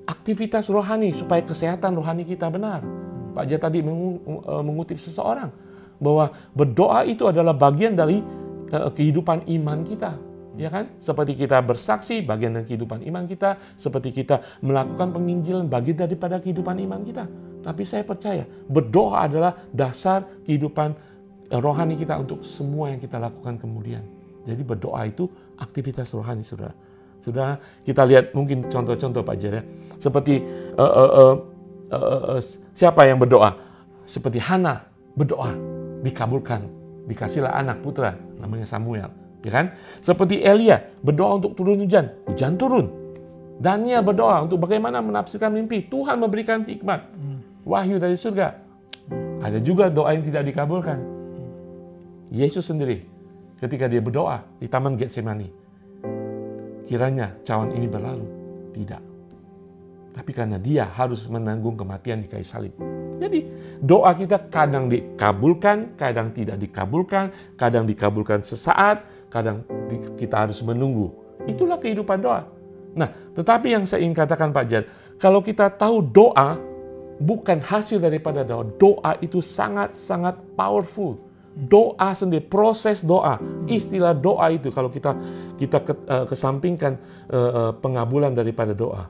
Speaker 2: Aktivitas rohani supaya kesehatan rohani kita benar. Pak Jada tadi mengutip seseorang, bahwa berdoa itu adalah bagian dari kehidupan iman kita. Ya kan? Seperti kita bersaksi, bagian dari kehidupan iman kita. Seperti kita melakukan penginjilan, bagian daripada kehidupan iman kita. Tapi saya percaya, berdoa adalah dasar kehidupan rohani kita untuk semua yang kita lakukan kemudian. Jadi berdoa itu aktivitas rohani, saudara. Sudah kita lihat mungkin contoh-contoh Pak Jaya. Seperti siapa yang berdoa? Seperti Hana berdoa, dikabulkan. Dikasihlah anak putra, namanya Samuel. Ya kan? Seperti Elia berdoa untuk turun hujan, hujan turun. Daniel berdoa untuk bagaimana menafsirkan mimpi, Tuhan memberikan hikmat, wahyu dari surga. Ada juga doa yang tidak dikabulkan. Yesus sendiri ketika dia berdoa di Taman Getsemani, kiranya cawan ini berlalu. Tidak. Tapi karena dia harus menanggung kematian di kayu salib. Jadi doa kita kadang dikabulkan, kadang tidak dikabulkan, kadang dikabulkan sesaat, kadang kita harus menunggu. Itulah kehidupan doa. Nah, tetapi yang saya ingin katakan Pak Jan, kalau kita tahu doa bukan hasil daripada doa, doa itu sangat-sangat powerful. Doa sendiri, proses doa, istilah doa itu kalau kita kesampingkan pengabulan daripada doa.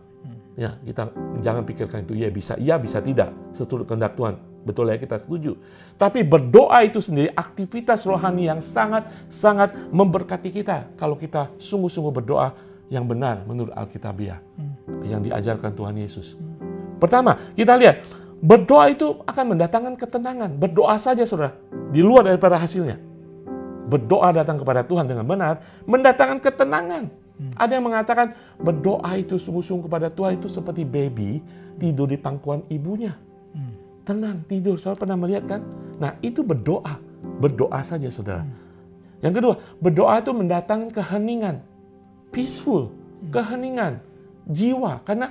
Speaker 2: Ya, kita jangan pikirkan itu ya bisa tidak seturut kehendak Tuhan. Betul ya, kita setuju. Tapi berdoa itu sendiri aktivitas rohani yang sangat-sangat memberkati kita kalau kita sungguh-sungguh berdoa yang benar menurut Alkitabiah. yang diajarkan Tuhan Yesus. Pertama, kita lihat, berdoa itu akan mendatangkan ketenangan. Berdoa saja saudara, di luar daripada hasilnya. Berdoa datang kepada Tuhan dengan benar, mendatangkan ketenangan. Ada yang mengatakan berdoa itu sungguh-sungguh kepada Tuhan itu seperti baby tidur di pangkuan ibunya. Tenang, tidur. Saudara pernah melihat kan? Nah, itu berdoa. Berdoa saja saudara. Yang kedua, berdoa itu mendatangkan keheningan. Peaceful, keheningan jiwa. Karena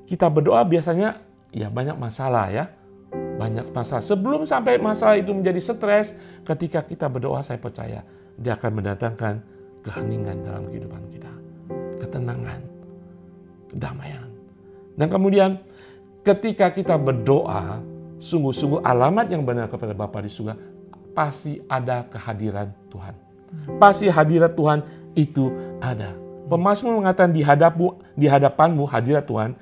Speaker 2: kita berdoa biasanya ya banyak masalah ya. Banyak masalah. Sebelum sampai masalah itu menjadi stres, ketika kita berdoa saya percaya dia akan mendatangkan keheningan dalam kehidupan kita. Ketenangan, kedamaian. Dan kemudian ketika kita berdoa, sungguh-sungguh alamat yang benar kepada Bapa di surga, pasti ada kehadiran Tuhan. Pasti hadirat Tuhan itu ada. Pemazmur mengatakan di hadapanmu hadirat Tuhan,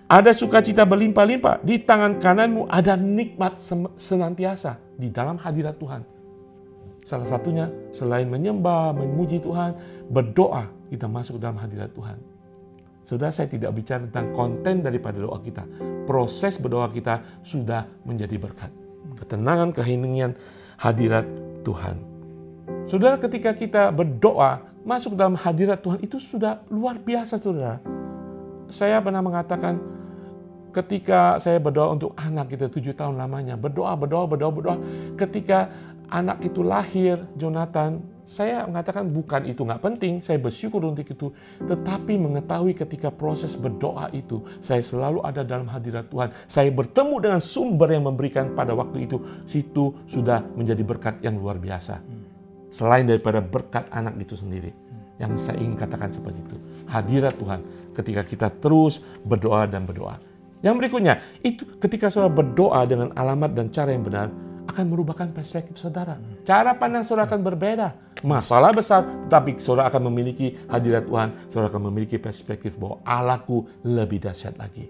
Speaker 2: ada sukacita berlimpah-limpah, di tangan kananmu ada nikmat senantiasa di dalam hadirat Tuhan. Salah satunya selain menyembah, memuji Tuhan, berdoa kita masuk dalam hadirat Tuhan. Saudara, saya tidak bicara tentang konten daripada doa kita. Proses berdoa kita sudah menjadi berkat. Ketenangan, keheningan, hadirat Tuhan. Saudara, ketika kita berdoa, masuk dalam hadirat Tuhan, itu sudah luar biasa saudara. Saya pernah mengatakan, ketika saya berdoa untuk anak kita 7 tahun lamanya, berdoa. Ketika anak itu lahir, Jonathan, saya mengatakan bukan itu nggak penting, saya bersyukur untuk itu. Tetapi mengetahui ketika proses berdoa itu, saya selalu ada dalam hadirat Tuhan. Saya bertemu dengan sumber yang memberikan pada waktu itu. Situ sudah menjadi berkat yang luar biasa. Selain daripada berkat anak itu sendiri. Yang saya ingin katakan seperti itu. Hadirat Tuhan ketika kita terus berdoa dan berdoa. Yang berikutnya, itu ketika saudara berdoa dengan alamat dan cara yang benar, akan merubahkan perspektif saudara. Cara pandang saudara akan berbeda. Masalah besar, tetapi saudara akan memiliki hadirat Tuhan. Saudara akan memiliki perspektif bahwa Allahku lebih dahsyat lagi.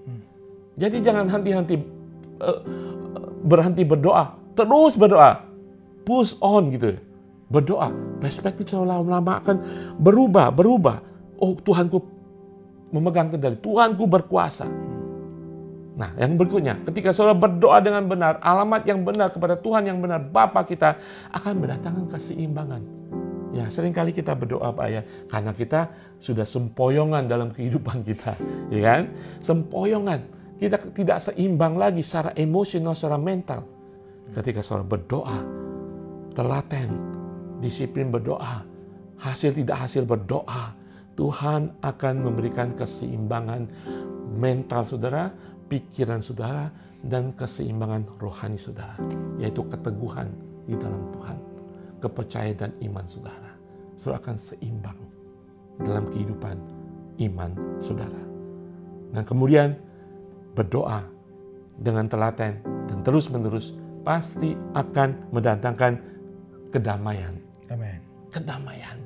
Speaker 2: Jadi jangan berhenti berdoa. Terus berdoa. Push on gitu. Berdoa. Perspektif saudara lama-lama akan berubah. Oh, Tuhanku memegang kendali. Tuhanku berkuasa. Nah, yang berikutnya, ketika saudara berdoa dengan benar, alamat yang benar kepada Tuhan yang benar, Bapa kita akan mendatangkan keseimbangan. Ya, seringkali kita berdoa Pak ya, karena kita sudah sempoyongan dalam kehidupan kita, ya kan? Sempoyongan, kita tidak seimbang lagi secara emosional, secara mental. Ketika saudara berdoa, telaten, disiplin berdoa, hasil tidak hasil berdoa, Tuhan akan memberikan keseimbangan mental saudara, pikiran saudara, dan keseimbangan rohani saudara. Yaitu keteguhan di dalam Tuhan. Kepercayaan dan iman saudara. Saudara akan seimbang dalam kehidupan iman saudara. Dan kemudian berdoa dengan telaten dan terus-menerus pasti akan mendatangkan kedamaian.
Speaker 1: Amin.
Speaker 2: Kedamaian.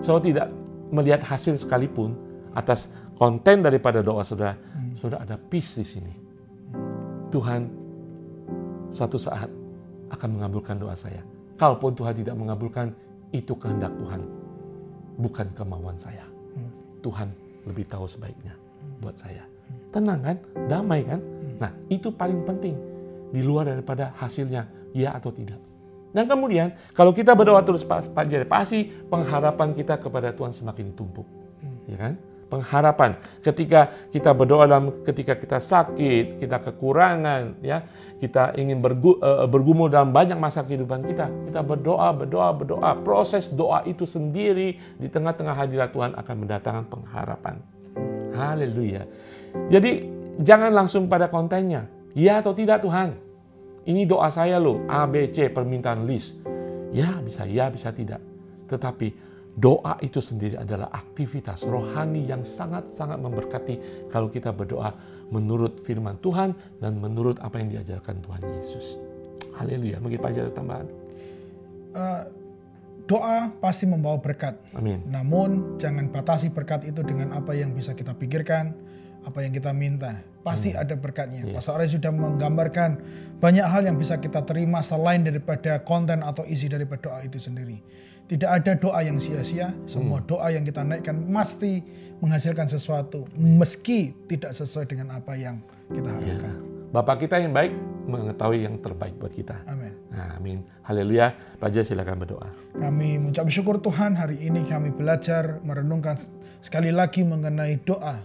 Speaker 2: Saudara tidak melihat hasil sekalipun atas konten daripada doa saudara, saudara ada peace di sini. Tuhan suatu saat akan mengabulkan doa saya. Kalaupun Tuhan tidak mengabulkan, itu kehendak Tuhan, bukan kemauan saya. Tuhan lebih tahu sebaiknya buat saya. Tenang kan? Damai kan? Nah, itu paling penting. Di luar daripada hasilnya, ya atau tidak. Dan kemudian, kalau kita berdoa terus pasti pengharapan kita kepada Tuhan semakin ditumpuk. Ya kan? Pengharapan ketika kita berdoa ketika kita sakit, kita kekurangan, ya, kita ingin bergumul dalam banyak masa kehidupan kita berdoa. Proses doa itu sendiri di tengah-tengah hadirat Tuhan akan mendatangkan pengharapan. Haleluya. Jadi jangan langsung pada kontennya, ya atau tidak Tuhan. Ini doa saya loh, A, B, C, permintaan list. Ya bisa tidak. Tetapi doa itu sendiri adalah aktivitas rohani yang sangat-sangat memberkati kalau kita berdoa menurut firman Tuhan dan menurut apa yang diajarkan Tuhan Yesus. Haleluya. Mungkin Pak ada tambahan?
Speaker 1: Doa pasti membawa berkat.
Speaker 2: Amin.
Speaker 1: Namun jangan batasi berkat itu dengan apa yang bisa kita pikirkan apa yang kita minta. Pasti ada berkatnya. Pastor Ari sudah menggambarkan banyak hal yang bisa kita terima selain daripada konten atau isi daripada doa itu sendiri. Tidak ada doa yang sia-sia. Semua doa yang kita naikkan mesti menghasilkan sesuatu, meski tidak sesuai dengan apa yang kita harapkan.
Speaker 2: Bapak kita yang baik mengetahui yang terbaik buat kita.
Speaker 1: Amin.
Speaker 2: Amin. Haleluya. Pak Jaya silakan berdoa.
Speaker 1: Kami mengucap syukur Tuhan, hari ini kami belajar merenungkan sekali lagi mengenai doa.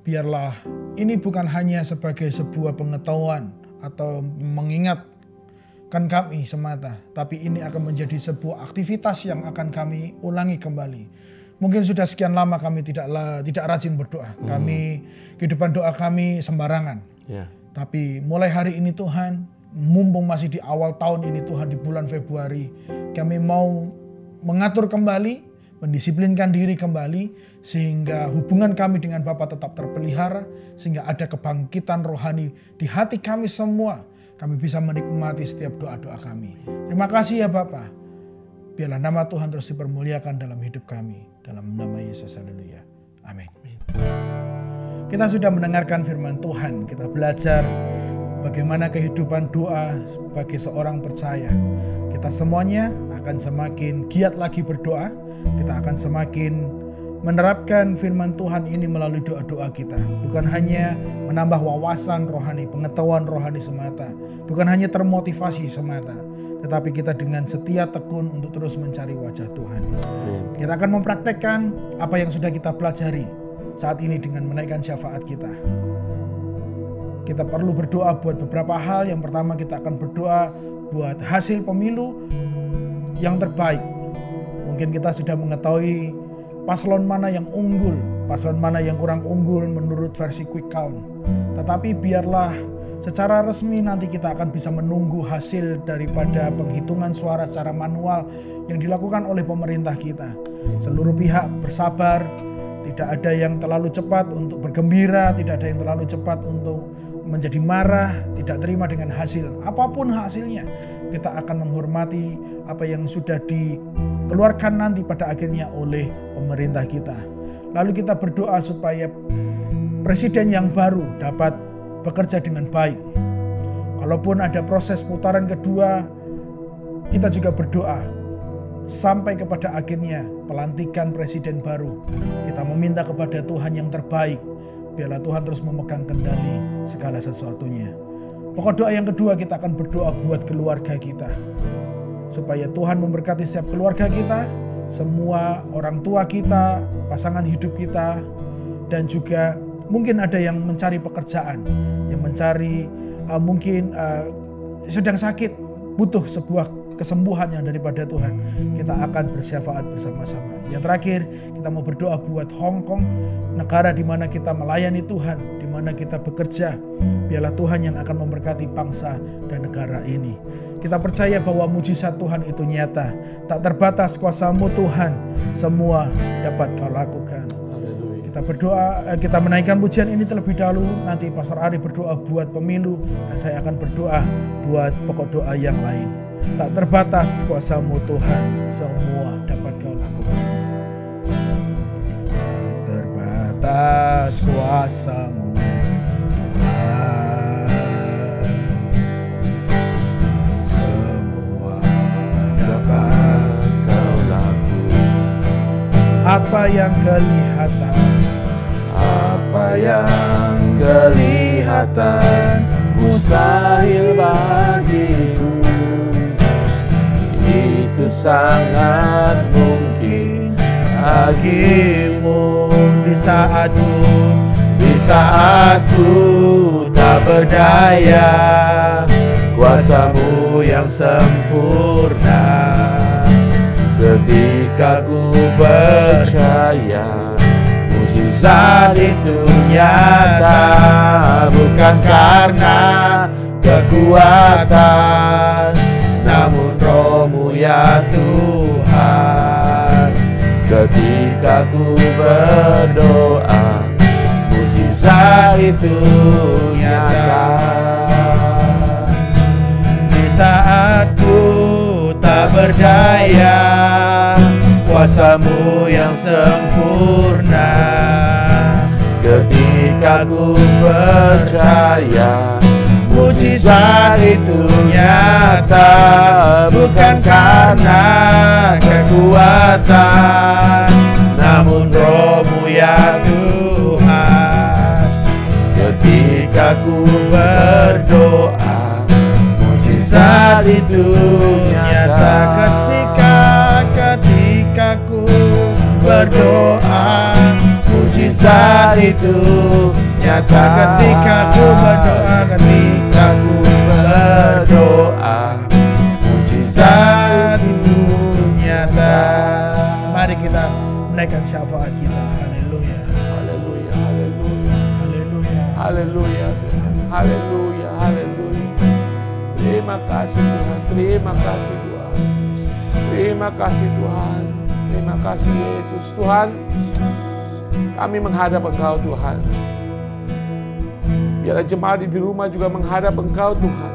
Speaker 1: Biarlah ini bukan hanya sebagai sebuah pengetahuan atau mengingatkan kami semata, tapi ini akan menjadi sebuah aktivitas yang akan kami ulangi kembali. Mungkin sudah sekian lama kami tidak rajin berdoa. Kehidupan doa kami sembarangan. Tapi mulai hari ini Tuhan, mumpung masih di awal tahun ini Tuhan, di bulan Februari, kami mau mengatur kembali, mendisiplinkan diri kembali, sehingga hubungan kami dengan Bapa tetap terpelihara, sehingga ada kebangkitan rohani di hati kami semua. Kami bisa menikmati setiap doa-doa kami. Terima kasih ya Bapa. Biarlah nama Tuhan terus dipermuliakan dalam hidup kami. Dalam nama Yesus, haleluya. Amin. Kita sudah mendengarkan firman Tuhan. Kita belajar bagaimana kehidupan doa bagi seorang percaya. Kita semuanya akan semakin giat lagi berdoa. Kita akan semakin menerapkan firman Tuhan ini melalui doa-doa kita. Bukan hanya menambah wawasan rohani, pengetahuan rohani semata. Bukan hanya termotivasi semata. Tetapi kita dengan setia tekun untuk terus mencari wajah Tuhan. Kita akan mempraktekkan apa yang sudah kita pelajari saat ini dengan menaikkan syafaat kita. Kita perlu berdoa buat beberapa hal. Yang pertama kita akan berdoa buat hasil pemilu yang terbaik. Mungkin kita sudah mengetahui paslon mana yang unggul, paslon mana yang kurang unggul menurut versi quick count. Tetapi biarlah secara resmi nanti kita akan bisa menunggu hasil daripada penghitungan suara secara manual yang dilakukan oleh pemerintah kita. Seluruh pihak bersabar, tidak ada yang terlalu cepat untuk bergembira, tidak ada yang terlalu cepat untuk menjadi marah, tidak terima dengan hasil. Apapun hasilnya, kita akan menghormati apa yang sudah dikeluarkan nanti pada akhirnya oleh pemerintah kita. Lalu kita berdoa supaya presiden yang baru dapat bekerja dengan baik. Kalaupun ada proses putaran kedua, kita juga berdoa sampai kepada akhirnya pelantikan presiden baru. Kita meminta kepada Tuhan yang terbaik. Biarlah Tuhan terus memegang kendali segala sesuatunya. Pokok doa yang kedua, kita akan berdoa buat keluarga kita. Supaya Tuhan memberkati setiap keluarga kita, semua orang tua kita, pasangan hidup kita, dan juga mungkin ada yang mencari pekerjaan, yang mencari mungkin sedang sakit, butuh sebuah kesembuhan yang daripada Tuhan. Kita akan bersyafaat bersama-sama. Yang terakhir, kita mau berdoa buat Hong Kong, negara di mana kita melayani Tuhan, di mana kita bekerja. Biarlah Tuhan yang akan memberkati bangsa dan negara ini. Kita percaya bahwa mujizat Tuhan itu nyata. Tak terbatas kuasa-Mu Tuhan, semua dapat Kau lakukan. Kita berdoa, kita menaikkan pujian ini terlebih dahulu. Nanti Pastor Ari berdoa buat pemilu, dan saya akan berdoa buat pokok doa yang lain. Tak terbatas kuasa-Mu Tuhan, semua dapat Kau lakukan. Tak terbatas kuasa-Mu Tuhan, semua dapat Kau lakukan. Apa yang kelihatan mustahil bagimu, itu sangat mungkin bagimu. Di saatku tak berdaya, kuasa-Mu yang sempurna. Ketika ku percaya mujizat itu nyata, bukan karena kekuatan, namun Roh-Mu ya Tuhan. Ketika ku berdoa, mujizat itu nyata. Di saat ku tak berdaya, kuasa-Mu yang sempurna. Ketika
Speaker 2: ketika ku percaya mujizat itu nyata, bukan karena kekuatan, namun Roh-Mu ya Tuhan. Ketika ku berdoa, mujizat itu nyata. Ketika ku berdoa, mujizat itu nyata. Ketika ku berdoa, mujizat itu nyata.
Speaker 1: Mari kita menaikkan syafaat kita. Haleluya.
Speaker 2: Haleluya, haleluya,
Speaker 1: Haleluya.
Speaker 2: haleluya, haleluya, haleluya. Terima kasih Tuhan, terima kasih Tuhan, terima kasih Tuhan, terima kasih Yesus. Tuhan, kami menghadap Engkau Tuhan. Biarlah jemaat di rumah juga menghadap Engkau Tuhan.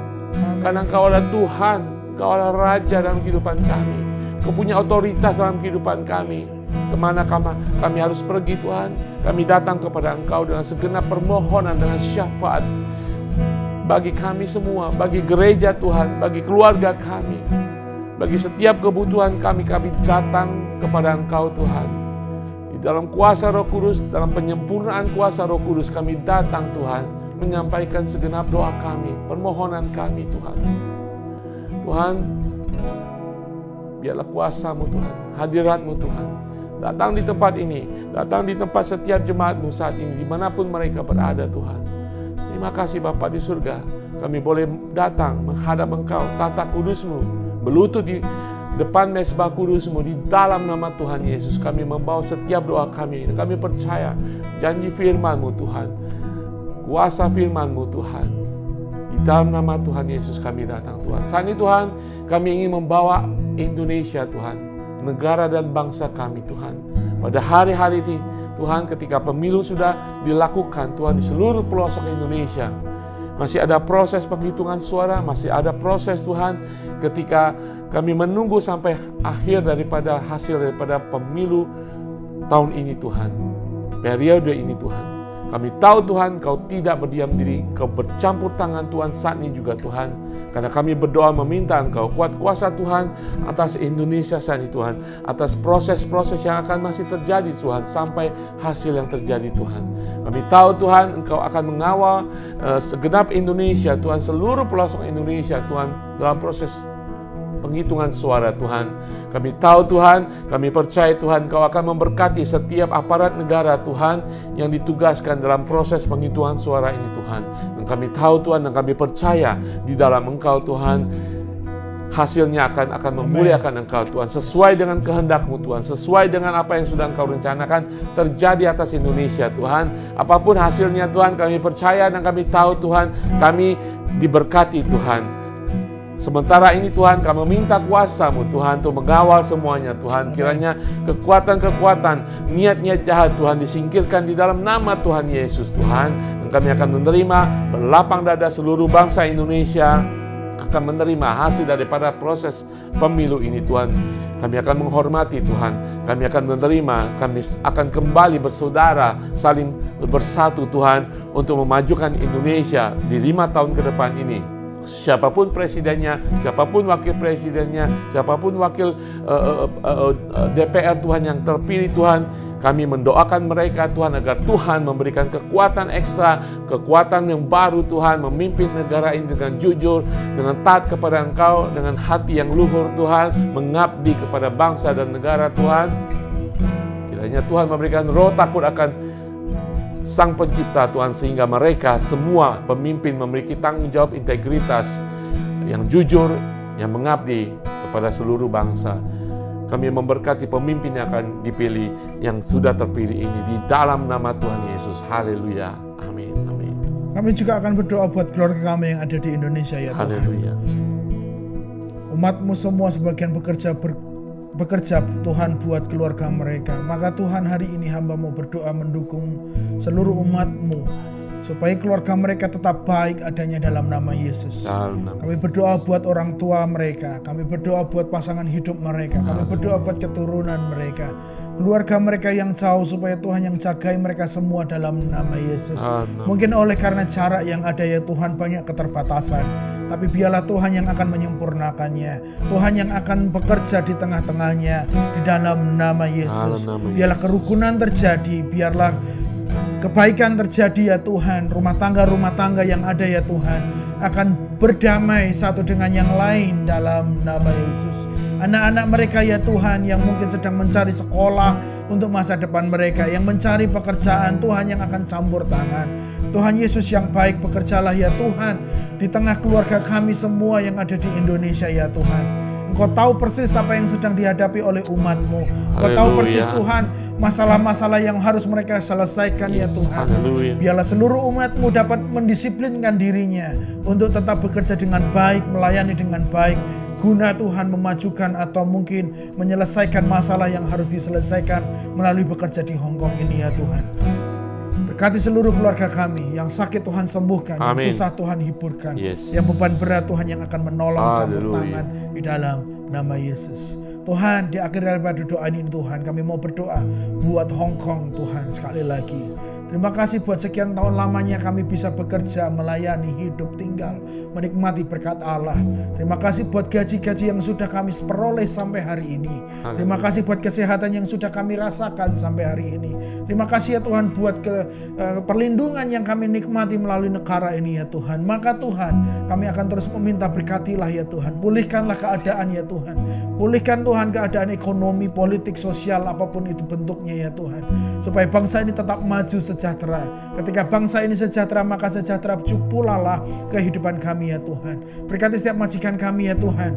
Speaker 2: Karena Engkau adalah Tuhan, Engkau adalah Raja dalam kehidupan kami. Engkau punya otoritas dalam kehidupan kami. Kemana kami harus pergi Tuhan, kami datang kepada Engkau dengan segenap permohonan, dengan syafaat bagi kami semua, bagi gereja Tuhan, bagi keluarga kami, bagi setiap kebutuhan kami datang kepada Engkau Tuhan. Di dalam kuasa Roh Kudus, dalam penyempurnaan kuasa Roh Kudus kami datang Tuhan, menyampaikan segenap doa kami, permohonan kami Tuhan. Tuhan, biarlah kuasa-Mu Tuhan, hadirat-Mu Tuhan, datang di tempat ini, datang di tempat setiap jemaat-Mu saat ini, dimanapun mereka berada Tuhan. Terima kasih Bapa di surga, kami boleh datang menghadap Engkau, tata kudus-Mu, berlutut di depan mezbah kudus-Mu, di dalam nama Tuhan Yesus. Kami membawa setiap doa kami, kami percaya janji firman-Mu Tuhan, kuasa firman-Mu Tuhan. Di dalam nama Tuhan Yesus kami datang Tuhan. Saat ini Tuhan, kami ingin membawa Indonesia Tuhan, negara dan bangsa kami Tuhan. Pada hari-hari ini Tuhan, ketika pemilu sudah dilakukan Tuhan di seluruh pelosok Indonesia, masih ada proses penghitungan suara, masih ada proses Tuhan, ketika kami menunggu sampai akhir daripada hasil daripada pemilu tahun ini Tuhan, periode ini Tuhan. Kami tahu Tuhan, Kau tidak berdiam diri, Kau bercampur tangan Tuhan saat ini juga Tuhan. Karena kami berdoa meminta Engkau kuat kuasa Tuhan atas Indonesia saat ini Tuhan. Atas proses-proses yang akan masih terjadi Tuhan, sampai hasil yang terjadi Tuhan. Kami tahu Tuhan, Engkau akan mengawal segenap Indonesia Tuhan, seluruh pelosok Indonesia Tuhan, dalam proses penghitungan suara Tuhan. Kami tahu Tuhan, kami percaya Tuhan, Kau akan memberkati setiap aparat negara Tuhan yang ditugaskan dalam proses penghitungan suara ini Tuhan. Dan kami tahu Tuhan, dan kami percaya di dalam Engkau Tuhan, hasilnya akan memuliakan Engkau Tuhan, sesuai dengan kehendak-Mu Tuhan, sesuai dengan apa yang sudah Engkau rencanakan terjadi atas Indonesia Tuhan. Apapun hasilnya Tuhan, kami percaya dan kami tahu Tuhan, kami diberkati Tuhan. Sementara ini Tuhan, kami meminta kuasa-Mu Tuhan untuk mengawal semuanya Tuhan. Kiranya kekuatan-kekuatan, niat-niat jahat Tuhan disingkirkan di dalam nama Tuhan Yesus Tuhan. Dan kami akan menerima berlapang dada seluruh bangsa Indonesia akan menerima hasil daripada proses pemilu ini Tuhan. Kami akan menghormati Tuhan. Kami akan menerima, kami akan kembali bersaudara, saling bersatu Tuhan, untuk memajukan Indonesia di 5 tahun ke depan ini. Siapapun presidennya, siapapun wakil presidennya, siapapun wakil DPR Tuhan yang terpilih Tuhan, kami mendoakan mereka Tuhan, agar Tuhan memberikan kekuatan ekstra, kekuatan yang baru Tuhan, memimpin negara ini dengan jujur, dengan taat kepada Engkau, dengan hati yang luhur Tuhan, mengabdi kepada bangsa dan negara Tuhan. Kiranya Tuhan memberikan roh takut akan Sang Pencipta Tuhan, sehingga mereka semua pemimpin memiliki tanggung jawab integritas yang jujur, yang mengabdi kepada seluruh bangsa. Kami memberkati pemimpin yang akan dipilih, yang sudah terpilih ini, di dalam nama Tuhan Yesus. Haleluya. Amin. Amin.
Speaker 1: Kami juga akan berdoa buat keluarga kami yang ada di Indonesia ya Tuhan.
Speaker 2: Haleluya.
Speaker 1: Umat-Mu semua sebagian bekerja Tuhan buat keluarga mereka. Maka Tuhan, hari ini hamba mau berdoa mendukung seluruh umat-Mu supaya keluarga mereka tetap baik adanya dalam nama Yesus.
Speaker 2: Dalam nama
Speaker 1: Kami berdoa buat orang tua mereka, kami berdoa buat pasangan hidup mereka, kami berdoa buat keturunan mereka, keluarga mereka yang jauh, supaya Tuhan yang jagai mereka semua dalam nama Yesus. Mungkin oleh karena jarak yang ada ya Tuhan, banyak keterbatasan, tapi biarlah Tuhan yang akan menyempurnakannya, Tuhan yang akan bekerja di tengah-tengahnya di dalam nama Yesus. Biarlah kerukunan terjadi, biarlah kebaikan terjadi ya Tuhan. Rumah tangga yang ada ya Tuhan akan berdamai satu dengan yang lain dalam nama Yesus. Anak-anak mereka ya Tuhan yang mungkin sedang mencari sekolah untuk masa depan mereka, yang mencari pekerjaan, Tuhan yang akan campur tangan. Tuhan Yesus yang baik, bekerjalah ya Tuhan di tengah keluarga kami semua yang ada di Indonesia ya Tuhan. Engkau tahu persis apa yang sedang dihadapi oleh umat-Mu. Engkau tahu persis Tuhan masalah-masalah yang harus mereka selesaikan ya Tuhan. Biarlah seluruh umat-Mu dapat mendisiplinkan dirinya untuk tetap bekerja dengan baik, melayani dengan baik, guna Tuhan memajukan atau mungkin menyelesaikan masalah yang harus diselesaikan melalui bekerja di Hong Kong ini ya Tuhan. Berkati seluruh keluarga kami, yang sakit Tuhan sembuhkan, yang susah Tuhan hiburkan, yang beban berat Tuhan yang akan menolong campur tangan di dalam nama Yesus. Tuhan, di akhir daripada doa ini Tuhan, kami mau berdoa buat Hong Kong Tuhan sekali lagi. Terima kasih buat sekian tahun lamanya kami bisa bekerja, melayani, hidup, tinggal, menikmati berkat Allah. Terima kasih buat gaji-gaji yang sudah kami peroleh sampai hari ini. Terima kasih buat kesehatan yang sudah kami rasakan sampai hari ini. Terima kasih ya Tuhan buat perlindungan yang kami nikmati melalui negara ini ya Tuhan. Maka Tuhan, kami akan terus meminta berkatilah ya Tuhan. Pulihkanlah keadaan ya Tuhan. Pulihkan Tuhan keadaan ekonomi, politik, sosial, apapun itu bentuknya ya Tuhan. Supaya bangsa ini tetap maju sejahtera. Ketika bangsa ini sejahtera, maka sejahtera pula lah kehidupan kami ya Tuhan. Berkati setiap majikan kami ya Tuhan,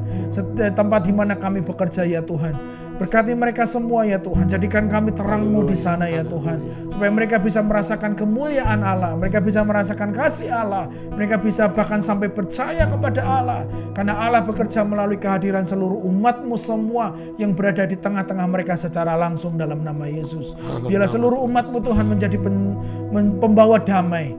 Speaker 1: tempat di mana kami bekerja ya Tuhan. Berkati mereka semua ya Tuhan. Jadikan kami terang-Mu di sana ya Tuhan, supaya mereka bisa merasakan kemuliaan Allah, mereka bisa merasakan kasih Allah, mereka bisa bahkan sampai percaya kepada Allah, karena Allah bekerja melalui kehadiran seluruh umat-Mu semua yang berada di tengah-tengah mereka secara langsung dalam nama Yesus. Biarlah seluruh umat-Mu Tuhan menjadi pembawa damai.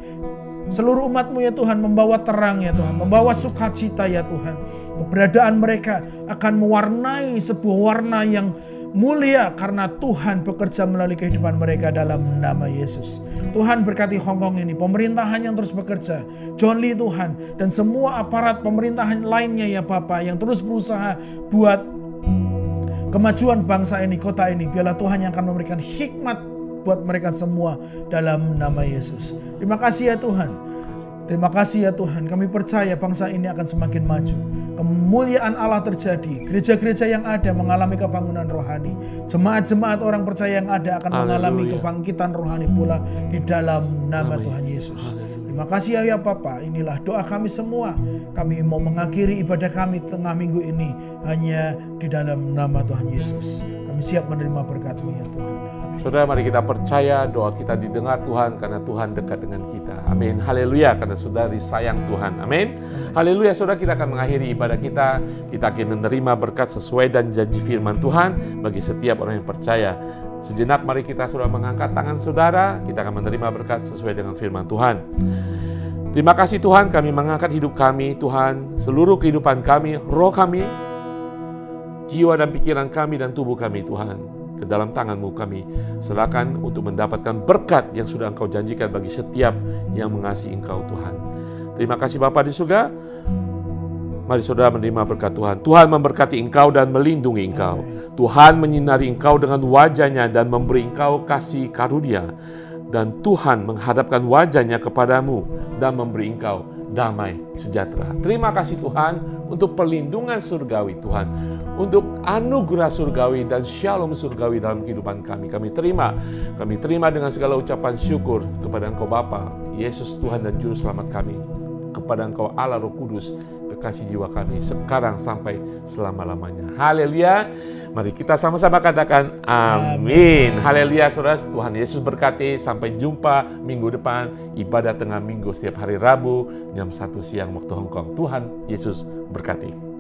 Speaker 1: Seluruh umat-Mu ya Tuhan membawa terang ya Tuhan, membawa sukacita ya Tuhan. Keberadaan mereka akan mewarnai sebuah warna yang mulia karena Tuhan bekerja melalui kehidupan mereka dalam nama Yesus. Tuhan berkati Hong Kong ini, pemerintahan yang terus bekerja, John Lee Tuhan, dan semua aparat pemerintahan lainnya ya Bapa yang terus berusaha buat kemajuan bangsa ini, kota ini. Biarlah Tuhan yang akan memberikan hikmat buat mereka semua dalam nama Yesus. Terima kasih ya Tuhan. Terima kasih ya Tuhan. Kami percaya bangsa ini akan semakin maju. Kemuliaan Allah terjadi. Gereja-gereja yang ada mengalami kebangunan rohani. Jemaat-jemaat orang percaya yang ada akan mengalami kebangkitan rohani pula di dalam nama Tuhan Yesus. Terima kasih ya Bapa. Inilah doa kami semua. Kami mau mengakhiri ibadah kami tengah minggu ini hanya di dalam nama Tuhan Yesus. Kami siap menerima berkat-Mu ya Tuhan.
Speaker 2: Saudara, mari kita percaya doa kita didengar Tuhan karena Tuhan dekat dengan kita. Amin. Haleluya, karena saudara disayang Tuhan. Amin. Haleluya, saudara, kita akan mengakhiri ibadah kita. Kita akan menerima berkat sesuai dan janji firman Tuhan bagi setiap orang yang percaya. Sejenak mari kita saudara mengangkat tangan saudara. Kita akan menerima berkat sesuai dengan firman Tuhan. Terima kasih Tuhan, kami mengangkat hidup kami Tuhan, seluruh kehidupan kami, roh kami, jiwa dan pikiran kami dan tubuh kami Tuhan. Ke dalam tangan-Mu kami serahkan untuk mendapatkan berkat yang sudah Engkau janjikan bagi setiap yang mengasihi Engkau Tuhan. Terima kasih Bapa di surga. Mari saudara menerima berkat Tuhan. Tuhan memberkati engkau dan melindungi engkau. Tuhan menyinari engkau dengan wajah-Nya dan memberi engkau kasih karunia. Dan Tuhan menghadapkan wajah-Nya kepadamu dan memberi engkau damai sejahtera. Terima kasih Tuhan untuk perlindungan surgawi Tuhan, untuk anugerah surgawi dan shalom surgawi dalam kehidupan kami. Kami terima dengan segala ucapan syukur kepada Engkau Bapa, Yesus Tuhan dan Juru Selamat kami, kepada Engkau Allah Roh Kudus, kekasih jiwa kami sekarang sampai selama-lamanya. Haleluya. Mari kita sama-sama katakan amin. Haleluya saudara, Tuhan Yesus berkati. Sampai jumpa minggu depan, ibadah tengah minggu setiap hari Rabu jam 1 siang waktu Hong Kong. Tuhan Yesus berkati.